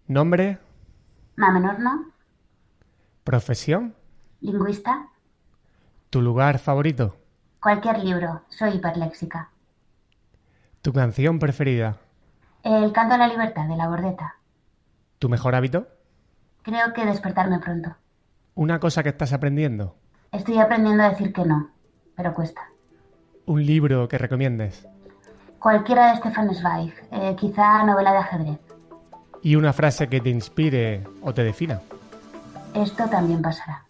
Nombre, Mamen Horno, profesión, lingüista, tu lugar favorito, cualquier libro, soy hiperléxica. tu canción preferida, El canto a la libertad de la Bordeta. tu mejor hábito, Creo que despertarme pronto. una cosa que estás aprendiendo, Estoy aprendiendo a decir que no, pero cuesta. un libro que recomiendes Cualquiera de Stefan Zweig, quizá novela de ajedrez. y una frase que te inspire o te defina. Esto también pasará.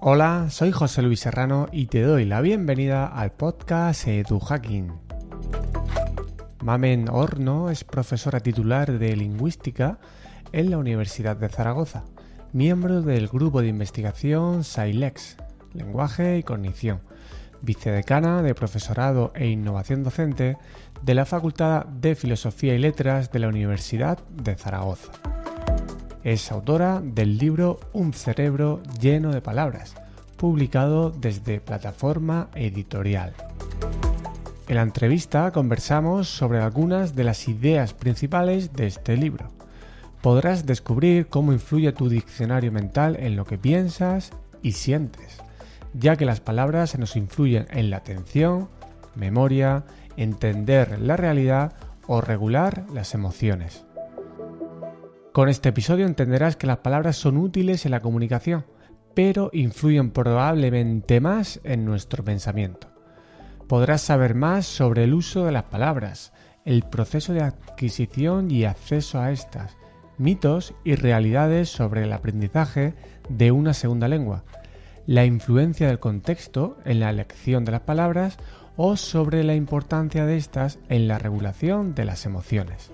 Hola, soy José Luis Serrano y te doy la bienvenida al podcast EduHacking. Mamen Horno es profesora titular de lingüística en la Universidad de Zaragoza, miembro del grupo de investigación SciLex, lenguaje y cognición, vicedecana de profesorado e innovación docente de la Facultad de Filosofía y Letras de la Universidad de Zaragoza. Es autora del libro Un cerebro lleno de palabras, publicado desde Plataforma Editorial. En la entrevista conversamos sobre algunas de las ideas principales de este libro. Podrás descubrir cómo influye tu diccionario mental en lo que piensas y sientes, ya que las palabras nos influyen en la atención, memoria, entender la realidad o regular las emociones. Con este episodio entenderás que las palabras son útiles en la comunicación, pero influyen probablemente más en nuestro pensamiento. Podrás saber más sobre el uso de las palabras, el proceso de adquisición y acceso a estas, mitos y realidades sobre el aprendizaje de una segunda lengua, la influencia del contexto en la elección de las palabras o sobre la importancia de estas en la regulación de las emociones.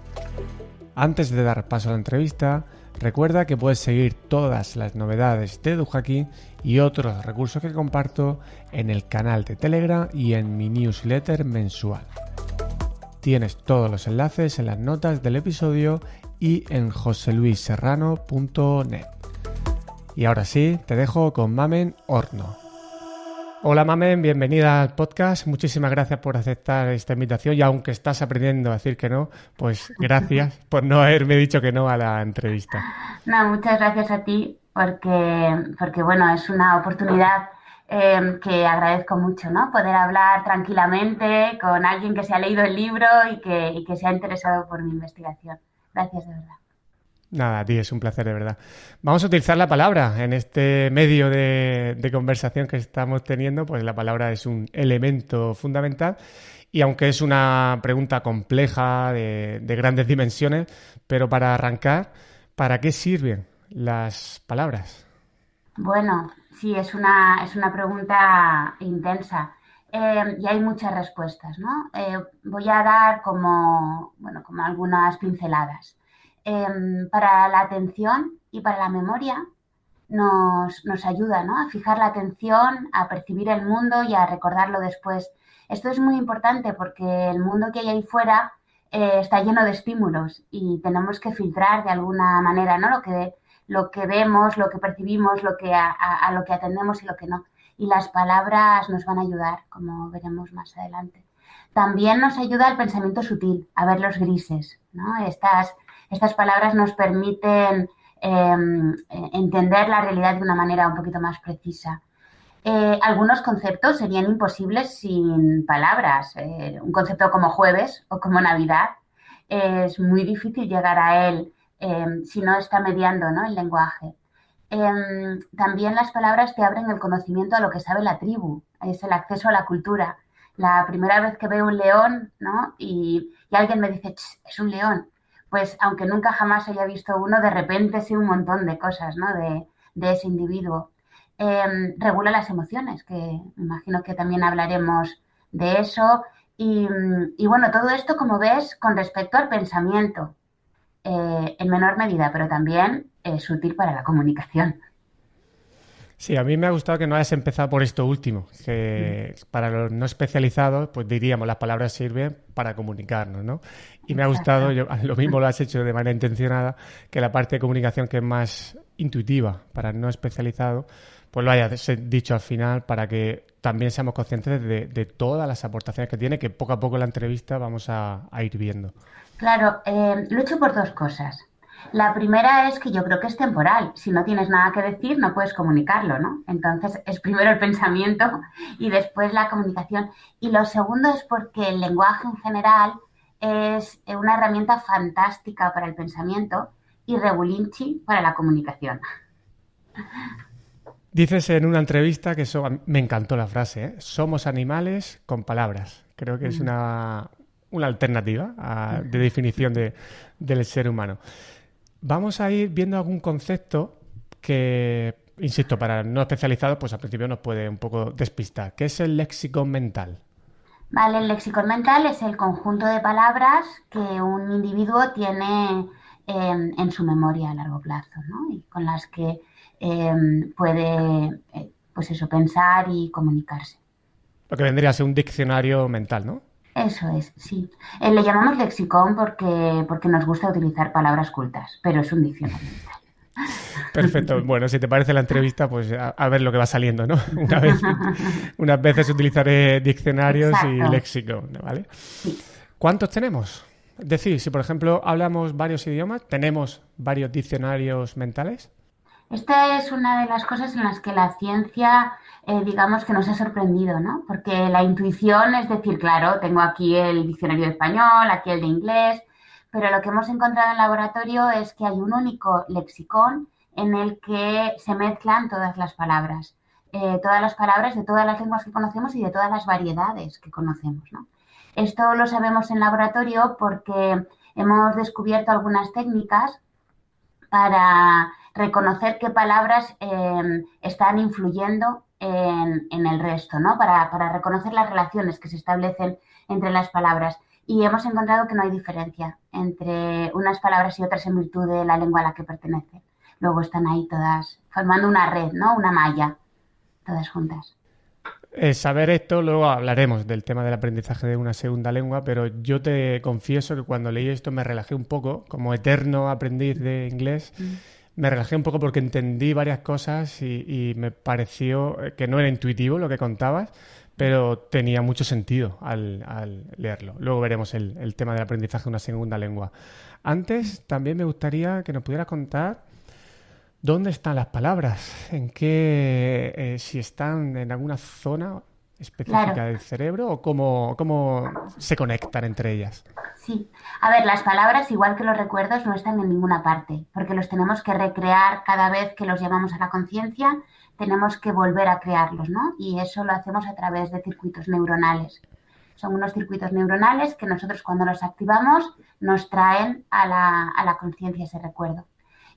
Antes de dar paso a la entrevista, recuerda que puedes seguir todas las novedades de EduHacking y otros recursos que comparto en el canal de Telegram y en mi newsletter mensual. Tienes todos los enlaces en las notas del episodio y en joseluisserrano.net. Y ahora sí, te dejo con Mamen Horno. Hola Mamen, bienvenida al podcast. Muchísimas gracias por aceptar esta invitación y aunque estás aprendiendo a decir que no, pues gracias por no haberme dicho que no a la entrevista. No, muchas gracias a ti porque bueno, es una oportunidad que agradezco mucho, ¿no? Poder hablar tranquilamente con alguien que se ha leído el libro y que se ha interesado por mi investigación. Gracias, de verdad. Nada, a ti es un placer de verdad. Vamos a utilizar la palabra en este medio de conversación que estamos teniendo, pues la palabra es un elemento fundamental y aunque es una pregunta compleja de grandes dimensiones, pero para arrancar, ¿para qué sirven las palabras? Bueno, sí, es una pregunta intensa y hay muchas respuestas, ¿no? Voy a dar como, bueno, como algunas pinceladas. Para la atención y para la memoria nos ayuda, ¿no? A fijar la atención, a percibir el mundo y a recordarlo después. Esto es muy importante porque el mundo que hay ahí fuera está lleno de estímulos y tenemos que filtrar de alguna manera, ¿no? Lo que vemos, lo que percibimos, a lo que atendemos y lo que no. Y las palabras nos van a ayudar, como veremos más adelante. También nos ayuda el pensamiento sutil, a ver los grises, ¿no? Estas palabras nos permiten entender la realidad de una manera un poquito más precisa. Algunos conceptos serían imposibles sin palabras. Un concepto como jueves o como Navidad es muy difícil llegar a él si no está mediando, ¿no? El lenguaje. También las palabras te abren el conocimiento a lo que sabe la tribu, es el acceso a la cultura. La primera vez que veo un león, ¿no? Y alguien me dice, es un león, pues aunque nunca jamás haya visto uno, de repente sé un montón de cosas, ¿no? De ese individuo. Regula las emociones, que me imagino que también hablaremos de eso. Y bueno, todo esto, como ves, con respecto al pensamiento, en menor medida, pero también es útil para la comunicación. Sí, a mí me ha gustado que no hayas empezado por esto último, que para los no especializados, pues diríamos, las palabras sirven para comunicarnos, ¿no? Y me ha gustado, Exacto. lo mismo lo has hecho de manera intencionada, que la parte de comunicación que es más intuitiva para el no especializado, pues lo hayas dicho al final para que también seamos conscientes de todas las aportaciones que tiene, que poco a poco en la entrevista vamos a ir viendo. Claro, lucho por dos cosas. La primera es que yo creo que es temporal. Si no tienes nada que decir, no puedes comunicarlo, ¿no? Entonces es primero el pensamiento y después la comunicación. Y lo segundo es porque el lenguaje en general es una herramienta fantástica para el pensamiento y regulinchi para la comunicación. Dices en una entrevista que me encantó la frase, ¿eh? Somos animales con palabras. Creo que es Mm, una alternativa de definición del ser humano. Vamos a ir viendo algún concepto que, insisto, para no especializados, pues al principio nos puede un poco despistar. ¿Qué es el léxico mental? Vale, el léxico mental es el conjunto de palabras que un individuo tiene en su memoria a largo plazo, ¿no? Y con las que puede, pues eso, pensar y comunicarse. Lo que vendría a ser un diccionario mental, ¿no? Eso es, sí. Le llamamos lexicón porque nos gusta utilizar palabras cultas, pero es un diccionario mental. Perfecto. Bueno, si te parece la entrevista, pues a ver lo que va saliendo, ¿no? Unas veces utilizaré diccionarios y Exacto, léxico, ¿vale? sí. ¿Cuántos tenemos? Es decir, si por ejemplo hablamos varios idiomas, ¿tenemos varios diccionarios mentales? Esta es una de las cosas en las que la ciencia, digamos que nos ha sorprendido, ¿no? Porque la intuición es decir, claro, tengo aquí el diccionario de español, aquí el de inglés, pero lo que hemos encontrado en laboratorio es que hay un único lexicón en el que se mezclan todas las palabras de todas las lenguas que conocemos y de todas las variedades que conocemos, ¿no? Esto lo sabemos en laboratorio porque hemos descubierto algunas técnicas para reconocer qué palabras están influyendo en el resto, ¿no? Para reconocer las relaciones que se establecen entre las palabras. Y hemos encontrado que no hay diferencia entre unas palabras y otras en virtud de la lengua a la que pertenecen. Luego están ahí todas formando una red, ¿no? Una malla, todas juntas. Saber esto, luego hablaremos del tema del aprendizaje de una segunda lengua, pero yo te confieso que cuando leí esto me relajé un poco, como eterno aprendiz de inglés, Mm. me relajé un poco porque entendí varias cosas y me pareció que no era intuitivo lo que contabas, pero tenía mucho sentido al leerlo. Luego veremos el tema del aprendizaje de una segunda lengua. Antes también me gustaría que nos pudieras contar dónde están las palabras, en qué, si están en alguna zona específica Claro, del cerebro o cómo se conectan entre ellas. sí. A ver, las palabras, igual que los recuerdos, no están en ninguna parte, porque los tenemos que recrear cada vez que los llamamos a la conciencia, tenemos que volver a crearlos, ¿no? Y eso lo hacemos a través de circuitos neuronales. Son unos circuitos neuronales que nosotros cuando los activamos nos traen a la conciencia ese recuerdo.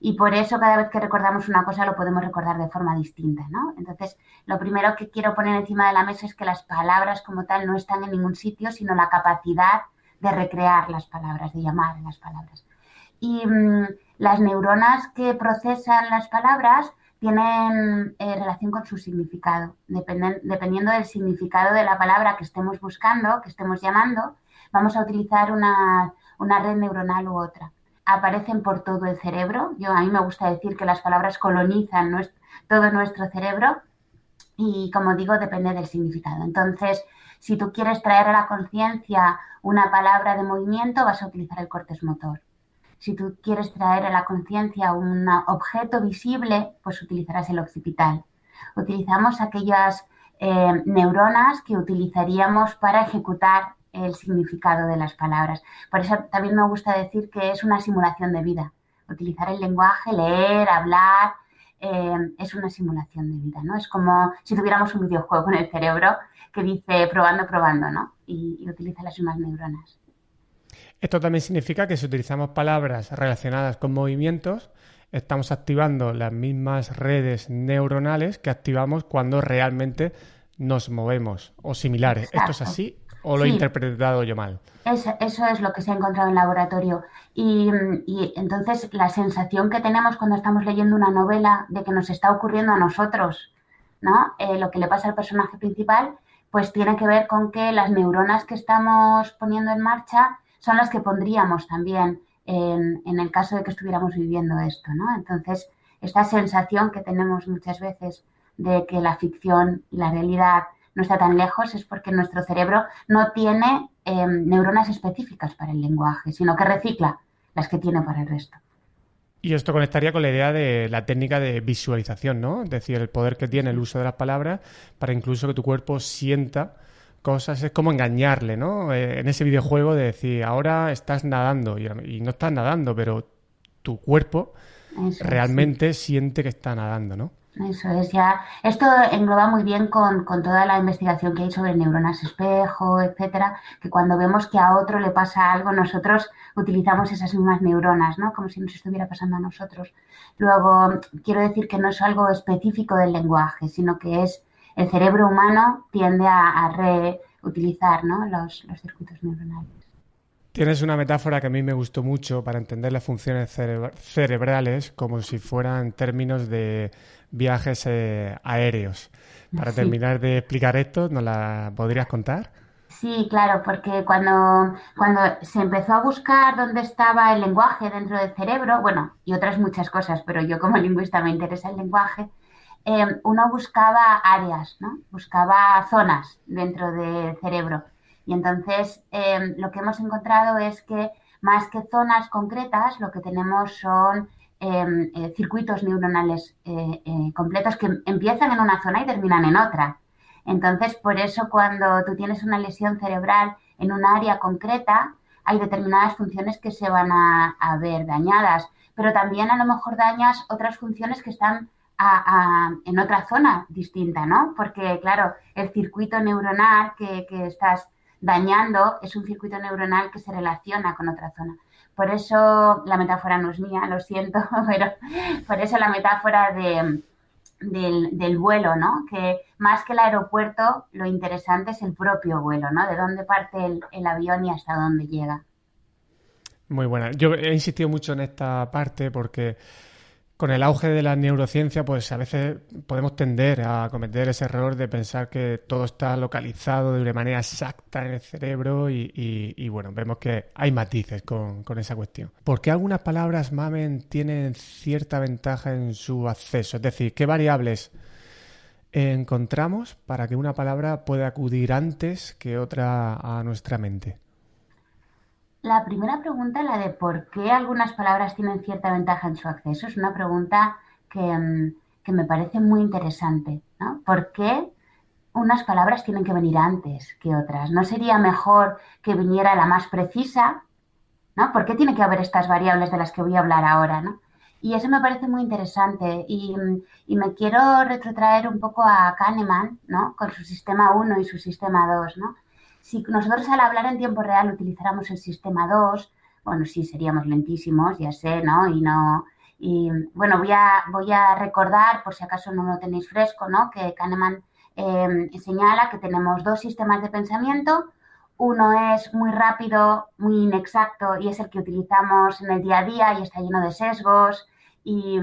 Y por eso cada vez que recordamos una cosa lo podemos recordar de forma distinta, ¿no? Entonces, lo primero que quiero poner encima de la mesa es que las palabras como tal no están en ningún sitio, sino la capacidad de recrear las palabras, de llamar a las palabras. Y las neuronas que procesan las palabras tienen relación con su significado. Dependiendo del significado de la palabra que estemos buscando, que estemos llamando, vamos a utilizar una red neuronal u otra. Aparecen por todo el cerebro. A mí me gusta decir que las palabras colonizan todo nuestro cerebro y, como digo, depende del significado. Entonces, si tú quieres traer a la conciencia una palabra de movimiento, vas a utilizar el cortex motor. Si tú quieres traer a la conciencia un objeto visible, pues utilizarás el occipital. Utilizamos aquellas neuronas que utilizaríamos para ejecutar el significado de las palabras. Por eso también me gusta decir que es una simulación de vida. Utilizar el lenguaje, leer, hablar, es una simulación de vida, ¿no? Es como si tuviéramos un videojuego en el cerebro que dice probando, probando, ¿no? Y utiliza las mismas neuronas. Esto también significa que si utilizamos palabras relacionadas con movimientos, estamos activando las mismas redes neuronales que activamos cuando realmente nos movemos o similares. ¿Esto es Exacto. así o lo he Sí, interpretado yo mal? eso es lo que se ha encontrado en laboratorio. Y entonces la sensación que tenemos cuando estamos leyendo una novela de que nos está ocurriendo a nosotros, ¿no? Lo que le pasa al personaje principal, pues tiene que ver con que las neuronas que estamos poniendo en marcha son las que pondríamos también en el caso de que estuviéramos viviendo esto, ¿no? Entonces, esta sensación que tenemos muchas veces de que la ficción y la realidad no está tan lejos es porque nuestro cerebro no tiene neuronas específicas para el lenguaje, sino que recicla las que tiene para el resto. Y esto conectaría con la idea de la técnica de visualización, ¿no? Es decir, el poder que tiene el uso de las palabras para incluso que tu cuerpo sienta cosas. Es como engañarle, ¿no? En ese videojuego de decir, ahora estás nadando y no estás nadando, pero tu cuerpo Eso es, sí. realmente siente que está nadando, ¿no? Eso es ya. Esto engloba muy bien con toda la investigación que hay sobre neuronas espejo, etcétera, que cuando vemos que a otro le pasa algo, nosotros utilizamos esas mismas neuronas, ¿no? Como si nos estuviera pasando a nosotros. Luego, quiero decir que no es algo específico del lenguaje, sino que es el cerebro humano tiende a reutilizar, ¿no? Los circuitos neuronales. Tienes una metáfora que a mí me gustó mucho para entender las funciones cerebrales como si fueran términos de viajes aéreos. Para Sí. terminar de explicar esto, ¿nos la podrías contar? Sí, claro, porque cuando se empezó a buscar dónde estaba el lenguaje dentro del cerebro, bueno, y otras muchas cosas, pero yo como lingüista me interesa el lenguaje, uno buscaba áreas, ¿no? Buscaba zonas dentro del cerebro. Y entonces lo que hemos encontrado es que más que zonas concretas, lo que tenemos son circuitos neuronales completos que empiezan en una zona y terminan en otra. Entonces, por eso cuando tú tienes una lesión cerebral en un área concreta, hay determinadas funciones que se van a ver dañadas, pero también a lo mejor dañas otras funciones que están en otra zona distinta, ¿no? Porque, claro, el circuito neuronal que estás dañando es un circuito neuronal que se relaciona con otra zona. Por eso la metáfora no es mía, lo siento, pero por eso la metáfora del vuelo, ¿no? Que más que el aeropuerto, lo interesante es el propio vuelo, ¿no? De dónde parte el avión y hasta dónde llega. Muy buena. Yo he insistido mucho en esta parte porque con el auge de la neurociencia, pues a veces podemos tender a cometer ese error de pensar que todo está localizado de una manera exacta en el cerebro y, bueno, vemos que hay matices con esa cuestión. ¿Por qué algunas palabras mamen tienen cierta ventaja en su acceso? Es decir, ¿qué variables encontramos para que una palabra pueda acudir antes que otra a nuestra mente? La primera pregunta, la de por qué algunas palabras tienen cierta ventaja en su acceso, es una pregunta que me parece muy interesante, ¿no? ¿Por qué unas palabras tienen que venir antes que otras? ¿No sería mejor que viniera la más precisa? ¿No? ¿Por qué tiene que haber estas variables de las que voy a hablar ahora, ¿no? Y eso me parece muy interesante y me quiero retrotraer un poco a Kahneman, ¿no? Con su sistema uno y su sistema 2, ¿no? Si nosotros al hablar en tiempo real utilizáramos el sistema 2, bueno, sí, seríamos lentísimos, ya sé, ¿no? Y bueno, voy a recordar, por si acaso no lo tenéis fresco, ¿no? Que Kahneman señala que tenemos dos sistemas de pensamiento. Uno es muy rápido, muy inexacto y es el que utilizamos en el día a día y está lleno de sesgos y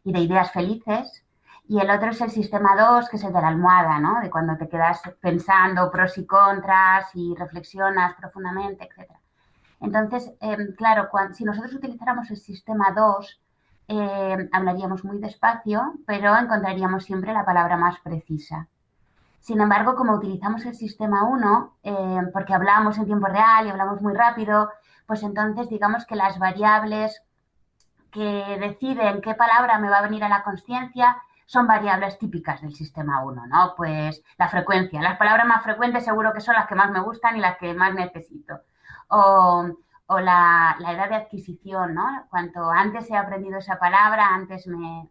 de ideas felices. Y el otro es el sistema 2, que es el de la almohada, ¿no? De cuando te quedas pensando pros y contras y reflexionas profundamente, etcétera. Entonces, claro, si nosotros utilizáramos el sistema 2, hablaríamos muy despacio, pero encontraríamos siempre la palabra más precisa. Sin embargo, como utilizamos el sistema 1, porque hablamos en tiempo real y hablamos muy rápido, pues entonces digamos que las variables que deciden qué palabra me va a venir a la consciencia son variables típicas del sistema 1, ¿no? Pues la frecuencia. Las palabras más frecuentes seguro que son las que más me gustan y las que más necesito. O, o la edad de adquisición, ¿no? Cuanto antes he aprendido esa palabra, antes me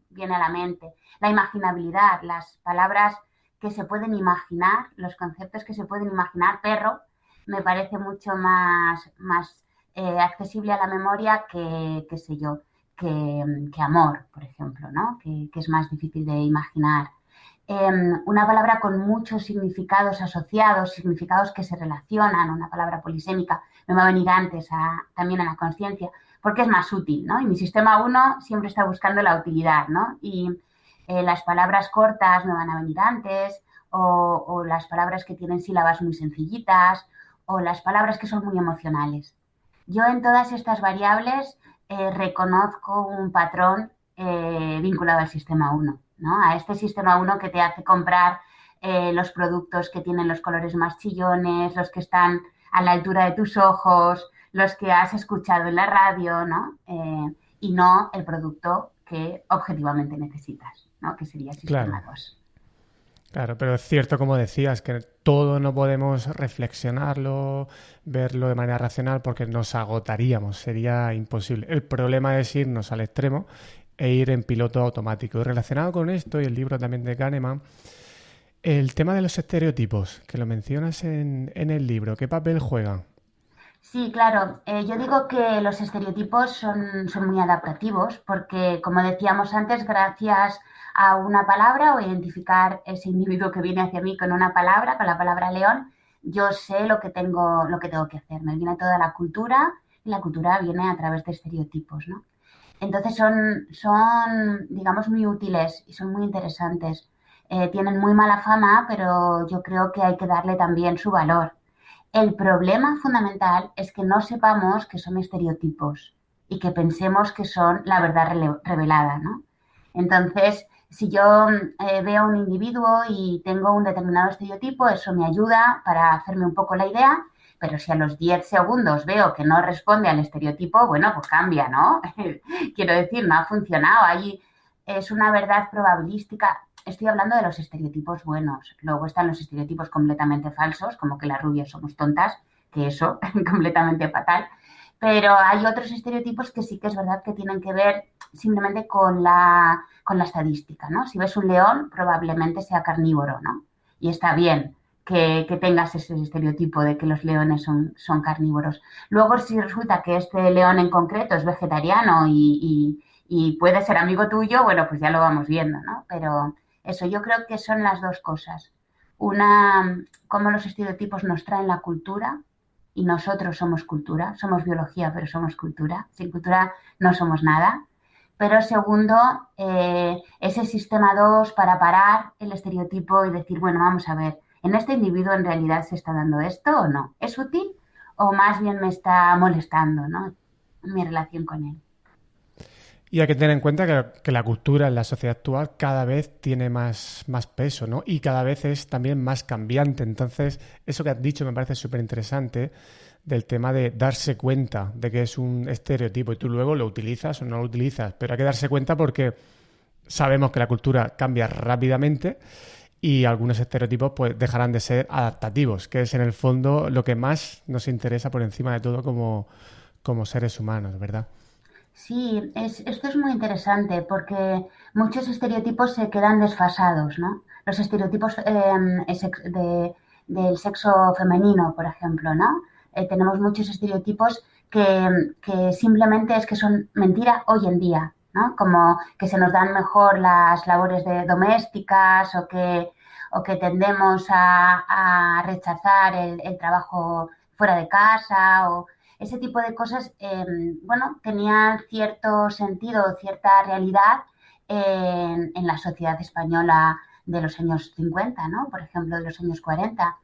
viene a la mente. La imaginabilidad, las palabras que se pueden imaginar, los conceptos que se pueden imaginar, perro, me parece mucho más accesible a la memoria que, qué sé yo, que amor, por ejemplo, ¿no? Que es más difícil de imaginar. Una palabra con muchos significados asociados, significados que se relacionan, una palabra polisémica, me va a venir antes también a la conciencia, porque es más útil, ¿no? Y mi sistema 1 siempre está buscando la utilidad, ¿no? Y las palabras cortas me van a venir antes, o las palabras que tienen sílabas muy sencillitas, o las palabras que son muy emocionales. Yo en todas estas variables reconozco un patrón vinculado al sistema 1, ¿no? A este sistema 1 que te hace comprar los productos que tienen los colores más chillones, los que están a la altura de tus ojos, los que has escuchado en la radio, ¿no? Y no el producto que objetivamente necesitas, ¿no? Que sería sistema Claro. 2. Claro, pero es cierto, como decías, que todo no podemos reflexionarlo, verlo de manera racional porque nos agotaríamos, sería imposible. El problema es irnos al extremo e ir en piloto automático. Y relacionado con esto, y el libro también de Kahneman, el tema de los estereotipos, que lo mencionas en el libro, ¿qué papel juegan? Sí, claro. Yo digo que los estereotipos son muy adaptativos porque, como decíamos antes, gracias a una palabra o identificar ese individuo que viene hacia mí con una palabra, con la palabra león, yo sé lo que tengo que hacer. Me viene toda la cultura y la cultura viene a través de estereotipos, ¿no? Entonces digamos, muy útiles y son muy interesantes. Tienen muy mala fama, pero yo creo que hay que darle también su valor. El problema fundamental es que no sepamos que son estereotipos y que pensemos que son la verdad revelada, ¿no? Entonces, si yo veo a un individuo y tengo un determinado estereotipo, eso me ayuda para hacerme un poco la idea, pero si a los 10 segundos veo que no responde al estereotipo, bueno, pues cambia, ¿no? Quiero decir, no ha funcionado. Ahí es una verdad probabilística. Estoy hablando de los estereotipos buenos. Luego están los estereotipos completamente falsos, como que las rubias somos tontas, que eso, completamente fatal. Pero hay otros estereotipos que sí que es verdad que tienen que ver simplemente con la estadística, ¿no? Si ves un león, probablemente sea carnívoro, ¿no? Y está bien que tengas ese estereotipo de que los leones son carnívoros. Luego, si resulta que este león en concreto es vegetariano y puede ser amigo tuyo, bueno, pues ya lo vamos viendo, ¿no? Pero eso, yo creo que son las dos cosas. Una, cómo los estereotipos nos traen la cultura y nosotros somos cultura, somos biología, pero somos cultura. Sin cultura no somos nada. Pero segundo, ese sistema 2 para parar el estereotipo y decir, bueno, vamos a ver, ¿en este individuo en realidad se está dando esto o no? ¿Es útil o más bien me está molestando, ¿no? Mi relación con él. Y hay que tener en cuenta que la cultura en la sociedad actual cada vez tiene más peso, ¿no? Y cada vez es también más cambiante. Entonces, eso que has dicho me parece súper interesante del tema de darse cuenta de que es un estereotipo y tú luego lo utilizas o no lo utilizas. Pero hay que darse cuenta porque sabemos que la cultura cambia rápidamente y algunos estereotipos pues dejarán de ser adaptativos, que es en el fondo lo que más nos interesa por encima de todo como seres humanos, ¿verdad? Sí, esto es muy interesante porque muchos estereotipos se quedan desfasados, ¿no? Los estereotipos del sexo femenino, por ejemplo, ¿no? Tenemos muchos estereotipos que simplemente es que son mentira hoy en día, ¿no? Como que se nos dan mejor las labores domésticas o que tendemos a rechazar el trabajo fuera de casa o ese tipo de cosas, bueno, tenían cierto sentido, cierta realidad en la sociedad española de los años 50, ¿no? Por ejemplo, de los años 40,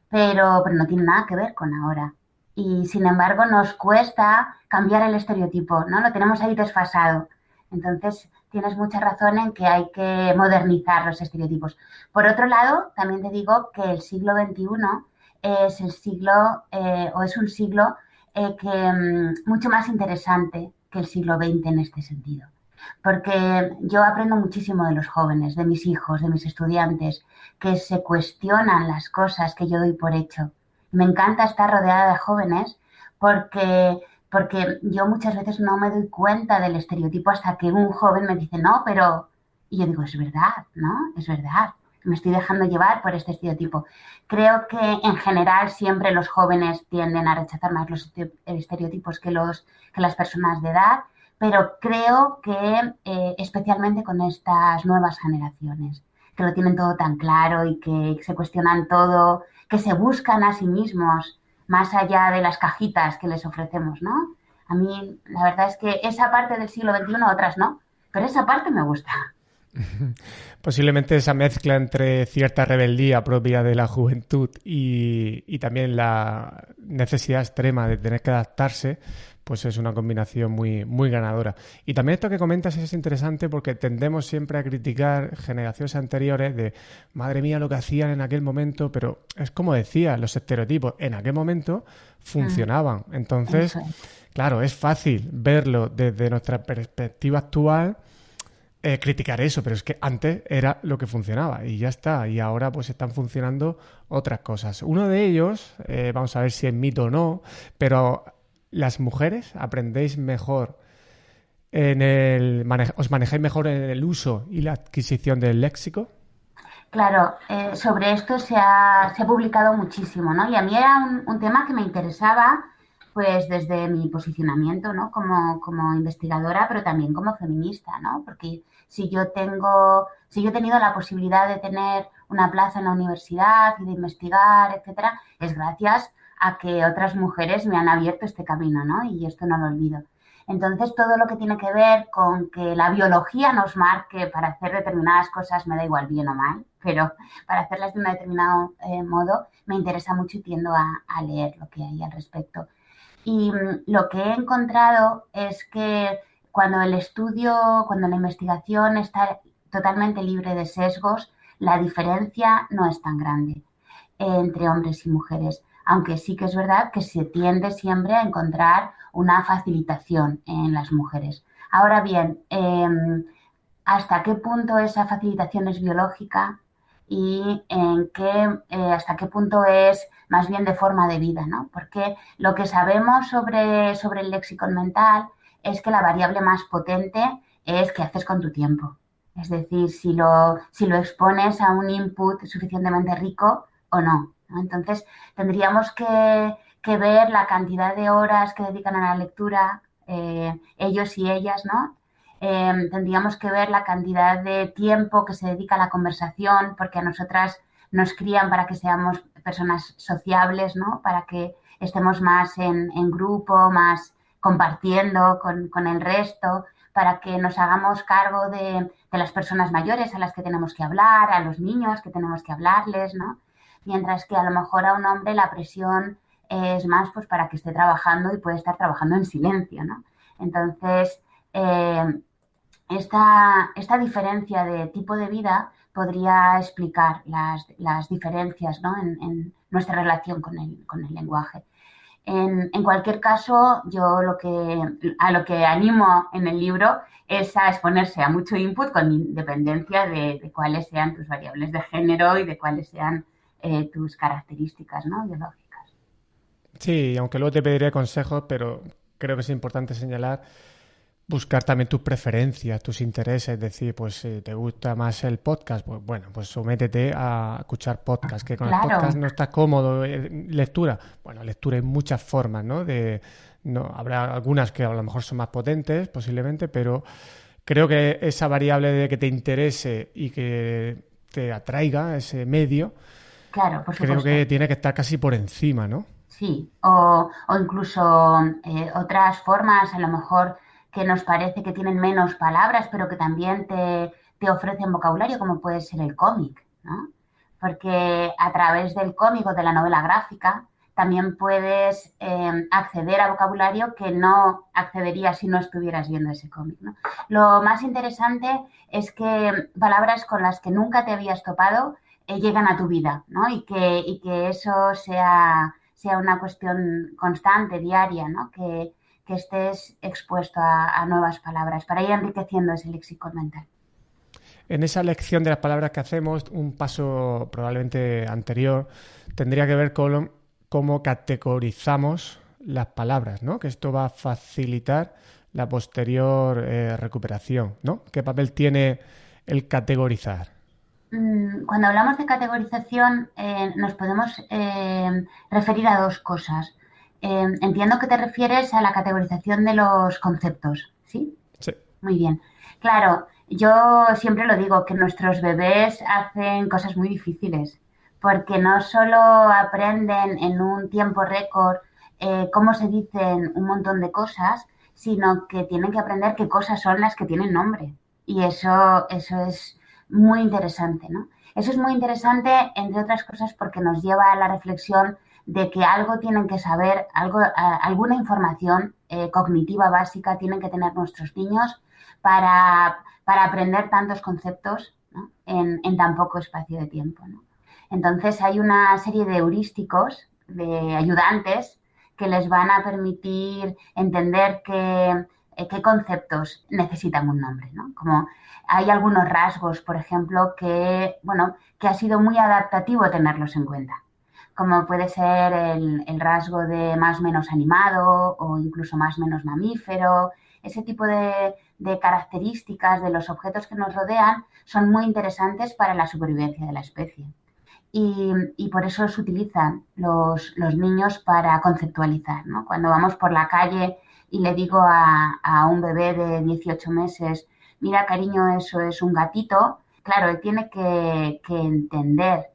pero no tiene nada que ver con ahora. Y sin embargo nos cuesta cambiar el estereotipo, ¿no? Lo tenemos ahí desfasado. Entonces, tienes mucha razón en que hay que modernizar los estereotipos. Por otro lado, también te digo que el siglo XXI es el siglo, o es un siglo mucho más interesante que el siglo XX en este sentido. Porque yo aprendo muchísimo de los jóvenes, de mis hijos, de mis estudiantes, que se cuestionan las cosas que yo doy por hecho. Me encanta estar rodeada de jóvenes porque yo muchas veces no me doy cuenta del estereotipo hasta que un joven me dice, no, pero... Y yo digo, es verdad, ¿no? Es verdad. Me estoy dejando llevar por este estereotipo. Creo que en general siempre los jóvenes tienden a rechazar más los estereotipos que las personas de edad, pero creo que especialmente con estas nuevas generaciones, que lo tienen todo tan claro y que se cuestionan todo, que se buscan a sí mismos más allá de las cajitas que les ofrecemos, ¿no? A mí la verdad es que esa parte del siglo XXI, otras no, pero esa parte me gusta. Posiblemente esa mezcla entre cierta rebeldía propia de la juventud y también la necesidad extrema de tener que adaptarse, pues es una combinación muy, muy ganadora. Y también esto que comentas es interesante porque tendemos siempre a criticar generaciones anteriores de, madre mía, lo que hacían en aquel momento, pero es como decía, los estereotipos en aquel momento Mm, funcionaban. eso Entonces, es. claro, es fácil verlo desde nuestra perspectiva actual, criticar eso, pero es que antes era lo que funcionaba y ya está. Y ahora pues están funcionando otras cosas. Uno de ellos, vamos a ver si es mito o no, pero las mujeres aprendéis mejor os manejáis mejor en el uso y la adquisición del léxico. Claro, sobre esto se ha publicado muchísimo, ¿no? Y a mí era un tema que me interesaba, pues desde mi posicionamiento, ¿no? Como investigadora, pero también como feminista, ¿no? Porque si yo he tenido la posibilidad de tener una plaza en la universidad y de investigar, etcétera, es gracias a que otras mujeres me han abierto este camino, ¿no? Y esto no lo olvido. Entonces, todo lo que tiene que ver con que la biología nos marque para hacer determinadas cosas, me da igual bien o mal, pero para hacerlas de un determinado modo, me interesa mucho y tiendo a leer lo que hay al respecto. Y lo que he encontrado es que cuando la investigación está totalmente libre de sesgos, la diferencia no es tan grande entre hombres y mujeres, aunque sí que es verdad que se tiende siempre a encontrar una facilitación en las mujeres. Ahora bien, hasta qué punto esa facilitación es biológica y hasta qué punto es más bien de forma de vida, ¿no? Porque lo que sabemos sobre el léxico mental es que la variable más potente es qué haces con tu tiempo. Es decir, si lo expones a un input suficientemente rico o no, ¿no? Entonces, tendríamos que ver la cantidad de horas que dedican a la lectura ellos y ellas, ¿no? Tendríamos que ver la cantidad de tiempo que se dedica a la conversación, porque a nosotras nos crían para que seamos personas sociables, ¿no? Para que estemos más en grupo, más compartiendo con el resto, para que nos hagamos cargo de las personas mayores a las que tenemos que hablar, a los niños que tenemos que hablarles, ¿no? Mientras que a lo mejor a un hombre la presión es más pues para que esté trabajando y puede estar trabajando en silencio, ¿no? Entonces, eh, esta diferencia de tipo de vida podría explicar las diferencias, ¿no? Nuestra relación con el lenguaje. En cualquier caso, a lo que animo en el libro es a exponerse a mucho input con independencia de cuáles sean tus variables de género y de cuáles sean tus características, ¿no? Biológicas. Sí, aunque luego te pediré consejos, pero creo que es importante señalar buscar también tus preferencias, tus intereses, es decir, pues si te gusta más el podcast, pues bueno, pues sométete a escuchar podcast, que con el podcast Claro, no estás cómodo, lectura, bueno, lectura hay muchas formas, ¿no? No, habrá algunas que a lo mejor son más potentes, posiblemente, pero creo que esa variable de que te interese y que te atraiga ese medio, claro, por creo supuesto. que tiene que estar casi por encima, ¿no? Sí, o incluso otras formas, a lo mejor que nos parece que tienen menos palabras, pero que también te ofrecen vocabulario, como puede ser el cómic, ¿no? Porque a través del cómic o de la novela gráfica también puedes acceder a vocabulario que no accederías si no estuvieras viendo ese cómic, ¿no? Lo más interesante es que palabras con las que nunca te habías topado llegan a tu vida, ¿no? Y que eso sea una cuestión constante, diaria, ¿no? Que estés expuesto a nuevas palabras para ir enriqueciendo ese léxico mental. En esa lección de las palabras que hacemos, un paso probablemente anterior tendría que ver con cómo categorizamos las palabras, ¿no? Que esto va a facilitar la posterior recuperación, ¿no? ¿Qué papel tiene el categorizar? Cuando hablamos de categorización, nos podemos referir a dos cosas. Entiendo que te refieres a la categorización de los conceptos, ¿sí? Sí. Muy bien. Claro, yo siempre lo digo, que nuestros bebés hacen cosas muy difíciles, porque no solo aprenden en un tiempo récord cómo se dicen un montón de cosas, sino que tienen que aprender qué cosas son las que tienen nombre. Y eso es muy interesante, ¿no? Eso es muy interesante, entre otras cosas, porque nos lleva a la reflexión de que algo tienen que saber, alguna información cognitiva básica tienen que tener nuestros niños para aprender tantos conceptos, ¿no? en tan poco espacio de tiempo, ¿no? Entonces hay una serie de heurísticos, de ayudantes, que les van a permitir entender qué conceptos necesitan un nombre, ¿no? Como hay algunos rasgos, por ejemplo, que ha sido muy adaptativo tenerlos en cuenta, como puede ser el rasgo de más menos animado o incluso más menos mamífero. Ese tipo de características de los objetos que nos rodean son muy interesantes para la supervivencia de la especie. Y por eso se utilizan los niños para conceptualizar, ¿no? Cuando vamos por la calle y le digo a un bebé de 18 meses, mira cariño, eso es un gatito, claro, él tiene que entender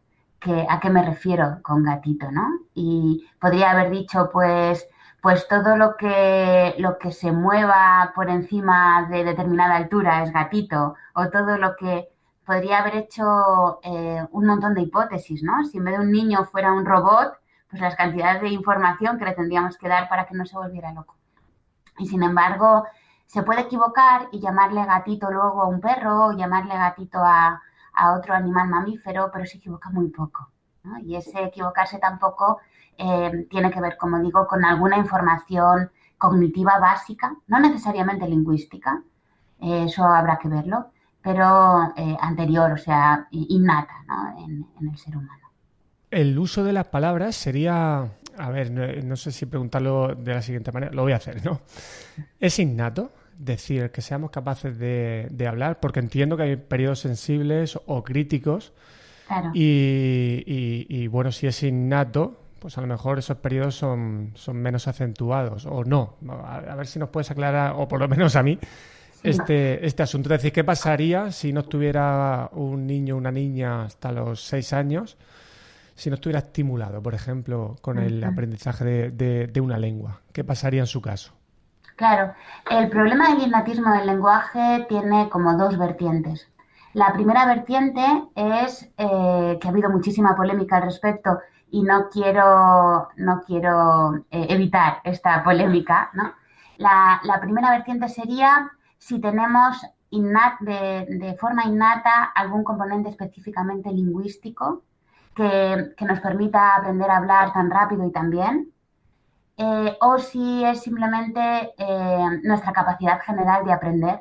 a qué me refiero con gatito, ¿no? Y podría haber dicho, pues todo lo que se mueva por encima de determinada altura es gatito, o todo lo que podría haber hecho un montón de hipótesis, ¿no? Si en vez de un niño fuera un robot, pues las cantidades de información que le tendríamos que dar para que no se volviera loco. Y sin embargo, se puede equivocar y llamarle gatito luego a un perro o llamarle gatito a otro animal mamífero, pero se equivoca muy poco, ¿no? Y ese equivocarse tampoco tiene que ver, como digo, con alguna información cognitiva básica, no necesariamente lingüística, eso habrá que verlo, pero anterior, o sea, innata, ¿no? en el ser humano. El uso de las palabras sería, a ver, no sé si preguntarlo de la siguiente manera, lo voy a hacer, ¿no? ¿Es innato decir que seamos capaces de hablar? Porque entiendo que hay periodos sensibles o críticos Claro. y bueno, si es innato, pues a lo mejor esos periodos son menos acentuados o no. A ver si nos puedes aclarar, o por lo menos a mí, Sí. este asunto. Es decir, ¿qué pasaría si no estuviera un niño o una niña hasta los 6 años? Si no estuviera estimulado, por ejemplo, con el aprendizaje de una lengua, ¿qué pasaría en su caso? Claro, el problema del innatismo del lenguaje tiene como dos vertientes. La primera vertiente es que ha habido muchísima polémica al respecto y no quiero evitar esta polémica, ¿no? La primera vertiente sería si tenemos de forma innata algún componente específicamente lingüístico que nos permita aprender a hablar tan rápido y tan bien, o si es simplemente nuestra capacidad general de aprender,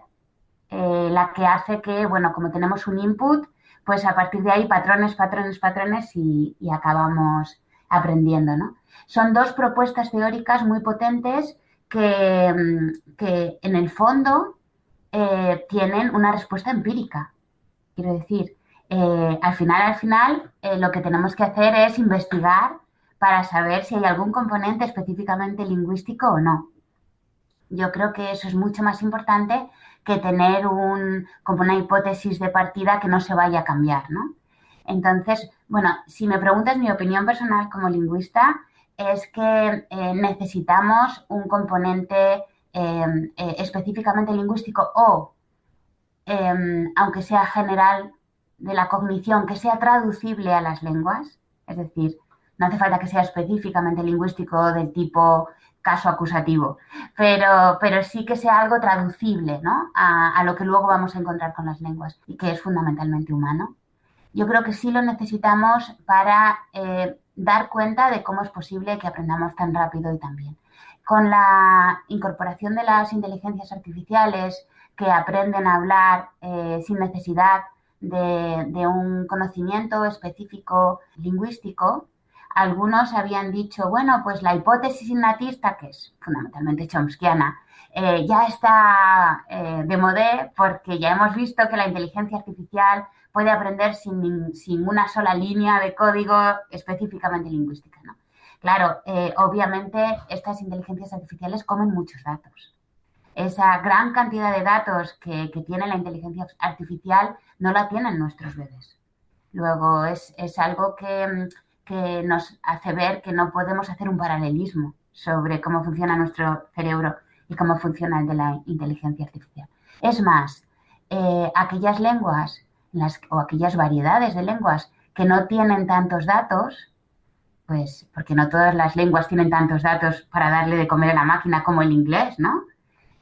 la que hace que, bueno, como tenemos un input, pues a partir de ahí patrones, patrones, patrones y acabamos aprendiendo, ¿no? Son dos propuestas teóricas muy potentes que en el fondo tienen una respuesta empírica. Quiero decir, al final, lo que tenemos que hacer es investigar para saber si hay algún componente específicamente lingüístico o no. Yo creo que eso es mucho más importante que tener como una hipótesis de partida que no se vaya a cambiar, ¿no? Entonces, bueno, si me preguntas mi opinión personal como lingüista, es que necesitamos un componente específicamente lingüístico o aunque sea general, de la cognición, que sea traducible a las lenguas, es decir, no hace falta que sea específicamente lingüístico del tipo caso acusativo, pero sí que sea algo traducible, ¿no? a lo que luego vamos a encontrar con las lenguas y que es fundamentalmente humano. Yo creo que sí lo necesitamos para dar cuenta de cómo es posible que aprendamos tan rápido y tan bien. Con la incorporación de las inteligencias artificiales que aprenden a hablar sin necesidad de un conocimiento específico lingüístico, algunos habían dicho, bueno, pues la hipótesis innatista, que es fundamentalmente chomskiana, ya está de modé porque ya hemos visto que la inteligencia artificial puede aprender sin una sola línea de código específicamente lingüística, ¿no? Claro, obviamente estas inteligencias artificiales comen muchos datos. Esa gran cantidad de datos que tiene la inteligencia artificial no la tienen nuestros bebés. Luego es algo que nos hace ver que no podemos hacer un paralelismo sobre cómo funciona nuestro cerebro y cómo funciona el de la inteligencia artificial. Es más, aquellas lenguas o aquellas variedades de lenguas que no tienen tantos datos, pues porque no todas las lenguas tienen tantos datos para darle de comer a la máquina como el inglés, ¿no?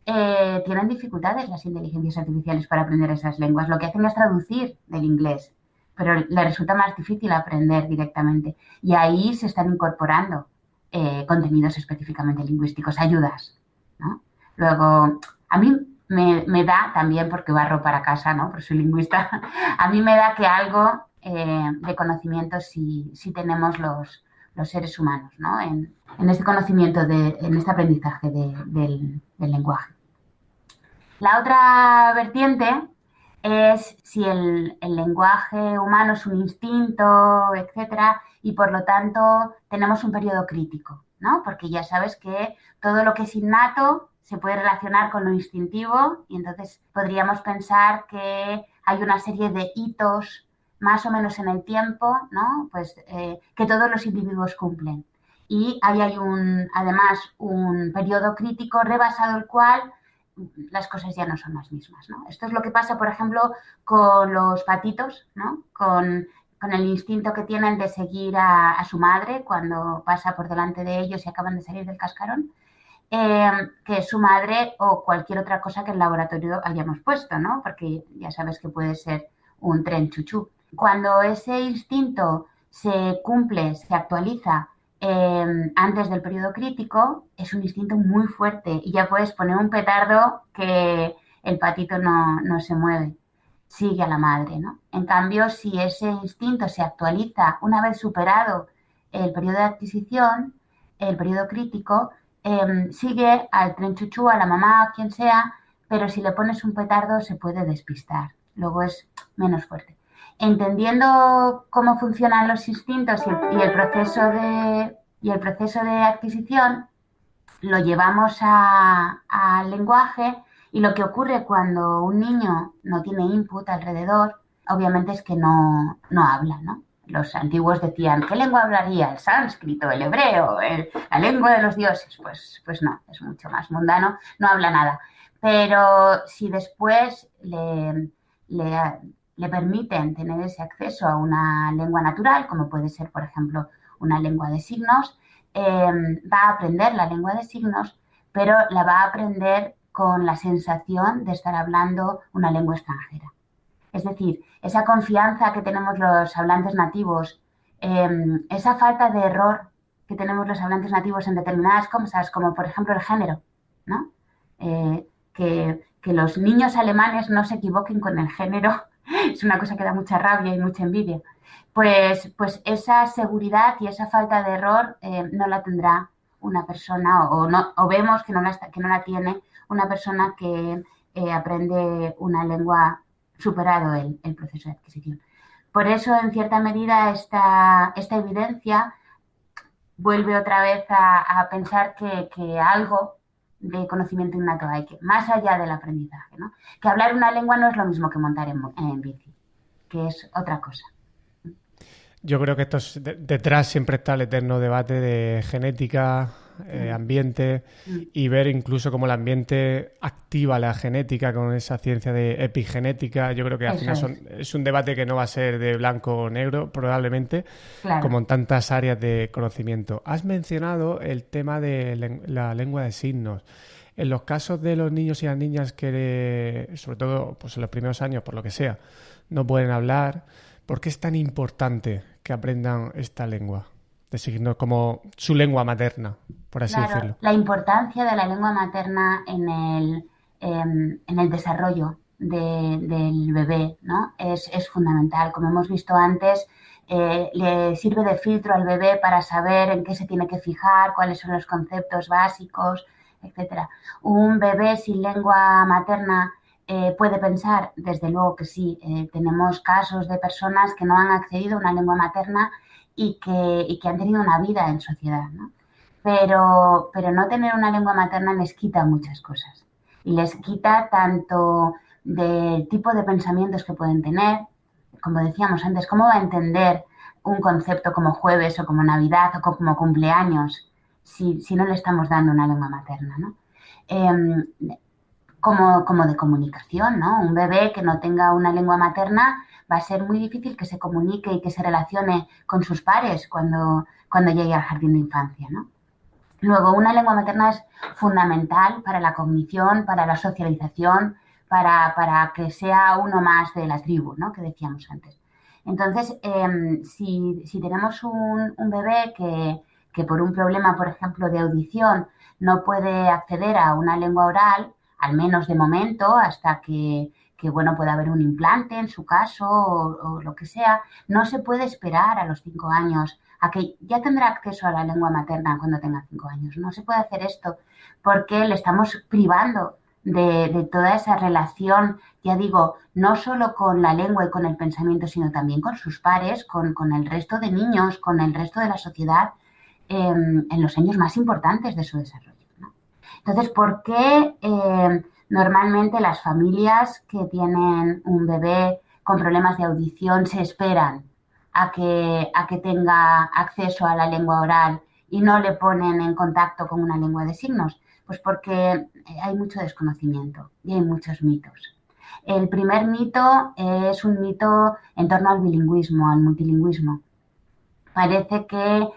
Tienen dificultades las inteligencias artificiales para aprender esas lenguas. Lo que hacen es traducir del inglés, pero le resulta más difícil aprender directamente. Y ahí se están incorporando contenidos específicamente lingüísticos, ayudas, ¿no? Luego, a mí me da también, porque barro para casa, ¿no? Porque soy lingüista, a mí me da que algo de conocimiento sí tenemos los seres humanos, ¿no? En este conocimiento, en este aprendizaje del lenguaje. La otra vertiente es si el lenguaje humano es un instinto, etcétera, y por lo tanto tenemos un periodo crítico, ¿no? Porque ya sabes que todo lo que es innato se puede relacionar con lo instintivo y entonces podríamos pensar que hay una serie de hitos más o menos en el tiempo, ¿no? Pues que todos los individuos cumplen. Y ahí hay además un periodo crítico rebasado el cual las cosas ya no son las mismas, ¿no? Esto es lo que pasa, por ejemplo, con los patitos, ¿no? Con el instinto que tienen de seguir a su madre cuando pasa por delante de ellos y acaban de salir del cascarón, que es su madre o cualquier otra cosa que en el laboratorio hayamos puesto, ¿no? Porque ya sabes que puede ser un tren chuchú. Cuando ese instinto se cumple, se actualiza antes del periodo crítico, es un instinto muy fuerte y ya puedes poner un petardo que el patito no se mueve, sigue a la madre, ¿no? En cambio, si ese instinto se actualiza una vez superado el periodo de adquisición, el periodo crítico, sigue al tren chuchú, a la mamá, a quien sea, pero si le pones un petardo se puede despistar, luego es menos fuerte. Entendiendo cómo funcionan los instintos y el proceso de adquisición, lo llevamos al lenguaje y lo que ocurre cuando un niño no tiene input alrededor, obviamente es que no habla, ¿no? Los antiguos decían, ¿qué lengua hablaría? ¿El sánscrito, el hebreo, la lengua de los dioses? Pues no, es mucho más mundano, no habla nada. Pero si después le permiten tener ese acceso a una lengua natural, como puede ser, por ejemplo, una lengua de signos, va a aprender la lengua de signos, pero la va a aprender con la sensación de estar hablando una lengua extranjera. Es decir, esa confianza que tenemos los hablantes nativos, esa falta de error que tenemos los hablantes nativos en determinadas cosas, como por ejemplo el género, ¿no? Que los niños alemanes no se equivoquen con el género es una cosa que da mucha rabia y mucha envidia. Pues esa seguridad y esa falta de error no la tendrá una persona o vemos que no la tiene una persona que aprende una lengua superado el proceso de adquisición. Por eso, en cierta medida, esta evidencia vuelve otra vez a pensar que algo de conocimiento innato hay, que más allá del aprendizaje, ¿no? Que hablar una lengua no es lo mismo que montar en bici, que es otra cosa. Yo creo que detrás siempre está el eterno debate de genética, ambiente, y ver incluso cómo el ambiente activa la genética con esa ciencia de epigenética. Yo creo que al final es un debate que no va a ser de blanco o negro, probablemente, claro, como en tantas áreas de conocimiento. Has mencionado el tema de la lengua de signos. En los casos de los niños y las niñas que, sobre todo pues en los primeros años, por lo que sea, no pueden hablar, ¿por qué es tan importante que aprendan esta lengua de signos como su lengua materna, por así decirlo? La importancia de la lengua materna en el desarrollo del bebé, ¿no? Es fundamental. Como hemos visto antes, le sirve de filtro al bebé para saber en qué se tiene que fijar, cuáles son los conceptos básicos, etcétera. Un bebé sin lengua materna puede pensar, desde luego que sí. Tenemos casos de personas que no han accedido a una lengua materna y que han tenido una vida en sociedad, ¿no? Pero no tener una lengua materna les quita muchas cosas. Y les quita tanto del tipo de pensamientos que pueden tener, como decíamos antes, cómo va a entender un concepto como jueves o como Navidad o como cumpleaños si no le estamos dando una lengua materna, ¿no? Como de comunicación, ¿no? Un bebé que no tenga una lengua materna va a ser muy difícil que se comunique y que se relacione con sus pares cuando cuando llegue al jardín de infancia, ¿no? Luego, una lengua materna es fundamental para la cognición, para la socialización, para que sea uno más de la tribu, ¿no? Que decíamos antes. Entonces, si tenemos un bebé que por un problema, por ejemplo, de audición, no puede acceder a una lengua oral, al menos de momento, hasta bueno, pueda haber un implante en su caso o lo que sea, no se puede esperar a los 5 años a que ya tendrá acceso a la lengua materna cuando tenga 5 años. No se puede hacer esto porque le estamos privando de toda esa relación, ya digo, no solo con la lengua y con el pensamiento, sino también con sus pares, con el resto de niños, con el resto de la sociedad, en los años más importantes de su desarrollo, ¿no? Entonces, ¿por qué normalmente las familias que tienen un bebé con problemas de audición se esperan a que tenga acceso a la lengua oral y no le ponen en contacto con una lengua de signos? Pues porque hay mucho desconocimiento y hay muchos mitos. El primer mito es un mito en torno al bilingüismo, al multilingüismo. Parece que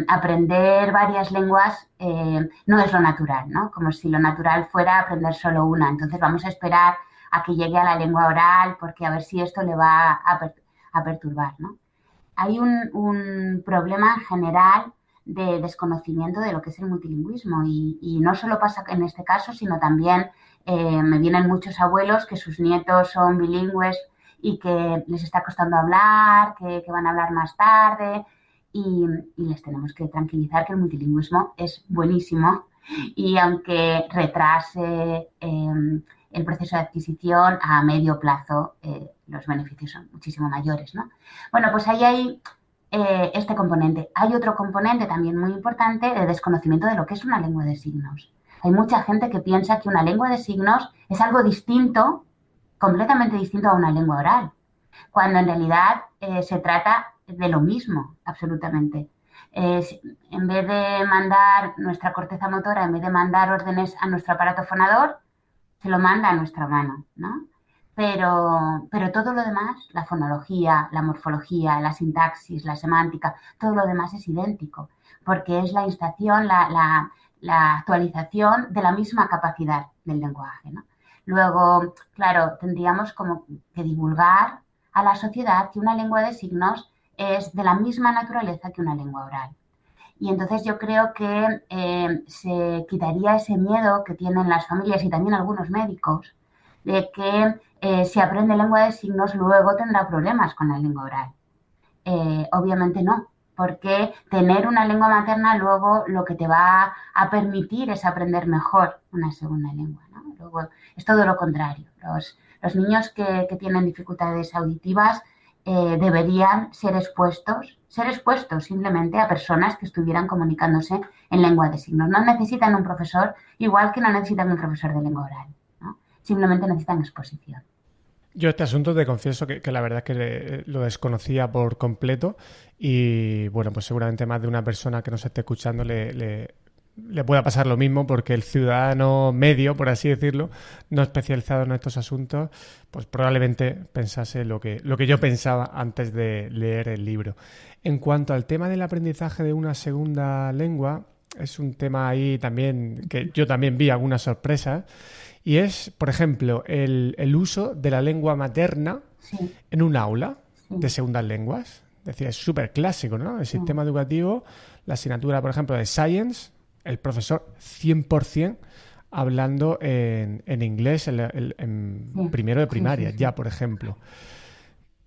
aprender varias lenguas no es lo natural, ¿no? Como si lo natural fuera aprender solo una. Entonces vamos a esperar a que llegue a la lengua oral porque a ver si esto le va a perturbar, ¿no? Hay un problema general de desconocimiento de lo que es el multilingüismo y no solo pasa en este caso, sino también me vienen muchos abuelos que sus nietos son bilingües y que les está costando hablar, que van a hablar más tarde y les tenemos que tranquilizar que el multilingüismo es buenísimo y aunque retrase el proceso de adquisición, a medio plazo los beneficios son muchísimo mayores, ¿no? Bueno, pues ahí hay este componente. Hay otro componente también muy importante de desconocimiento de lo que es una lengua de signos. Hay mucha gente que piensa que una lengua de signos es algo distinto, completamente distinto a una lengua oral, cuando en realidad se trata de lo mismo, absolutamente. En vez de mandar nuestra corteza motora, en vez de mandar órdenes a nuestro aparato fonador, se lo manda a nuestra mano, ¿no? Pero todo lo demás, la fonología, la morfología, la sintaxis, la semántica, todo lo demás es idéntico, porque es la instación, la actualización de la misma capacidad del lenguaje, ¿no? Luego, claro, tendríamos como que divulgar a la sociedad que una lengua de signos es de la misma naturaleza que una lengua oral. Y entonces yo creo que se quitaría ese miedo que tienen las familias y también algunos médicos de que si aprende lengua de signos luego tendrá problemas con la lengua oral. Obviamente no, porque tener una lengua materna luego lo que te va a permitir es aprender mejor una segunda lengua, ¿no? Luego es todo lo contrario. Los niños que tienen dificultades auditivas deberían ser expuestos simplemente a personas que estuvieran comunicándose en lengua de signos. No necesitan un profesor, igual que no necesitan un profesor de lengua oral, ¿no? Simplemente necesitan exposición. Yo este asunto te confieso que la verdad es que lo desconocía por completo y bueno, pues seguramente más de una persona que nos esté escuchando le pueda pasar lo mismo porque el ciudadano medio, por así decirlo, no especializado en estos asuntos, pues probablemente pensase lo que yo pensaba antes de leer el libro. En cuanto al tema del aprendizaje de una segunda lengua, es un tema ahí también que yo también vi algunas sorpresas. Y es, por ejemplo, el uso de la lengua materna en un aula de segundas lenguas. Es decir, es súper clásico, ¿no? El sistema educativo, la asignatura, por ejemplo, de Science, el profesor 100% hablando en inglés en primero de primaria, ya, por ejemplo.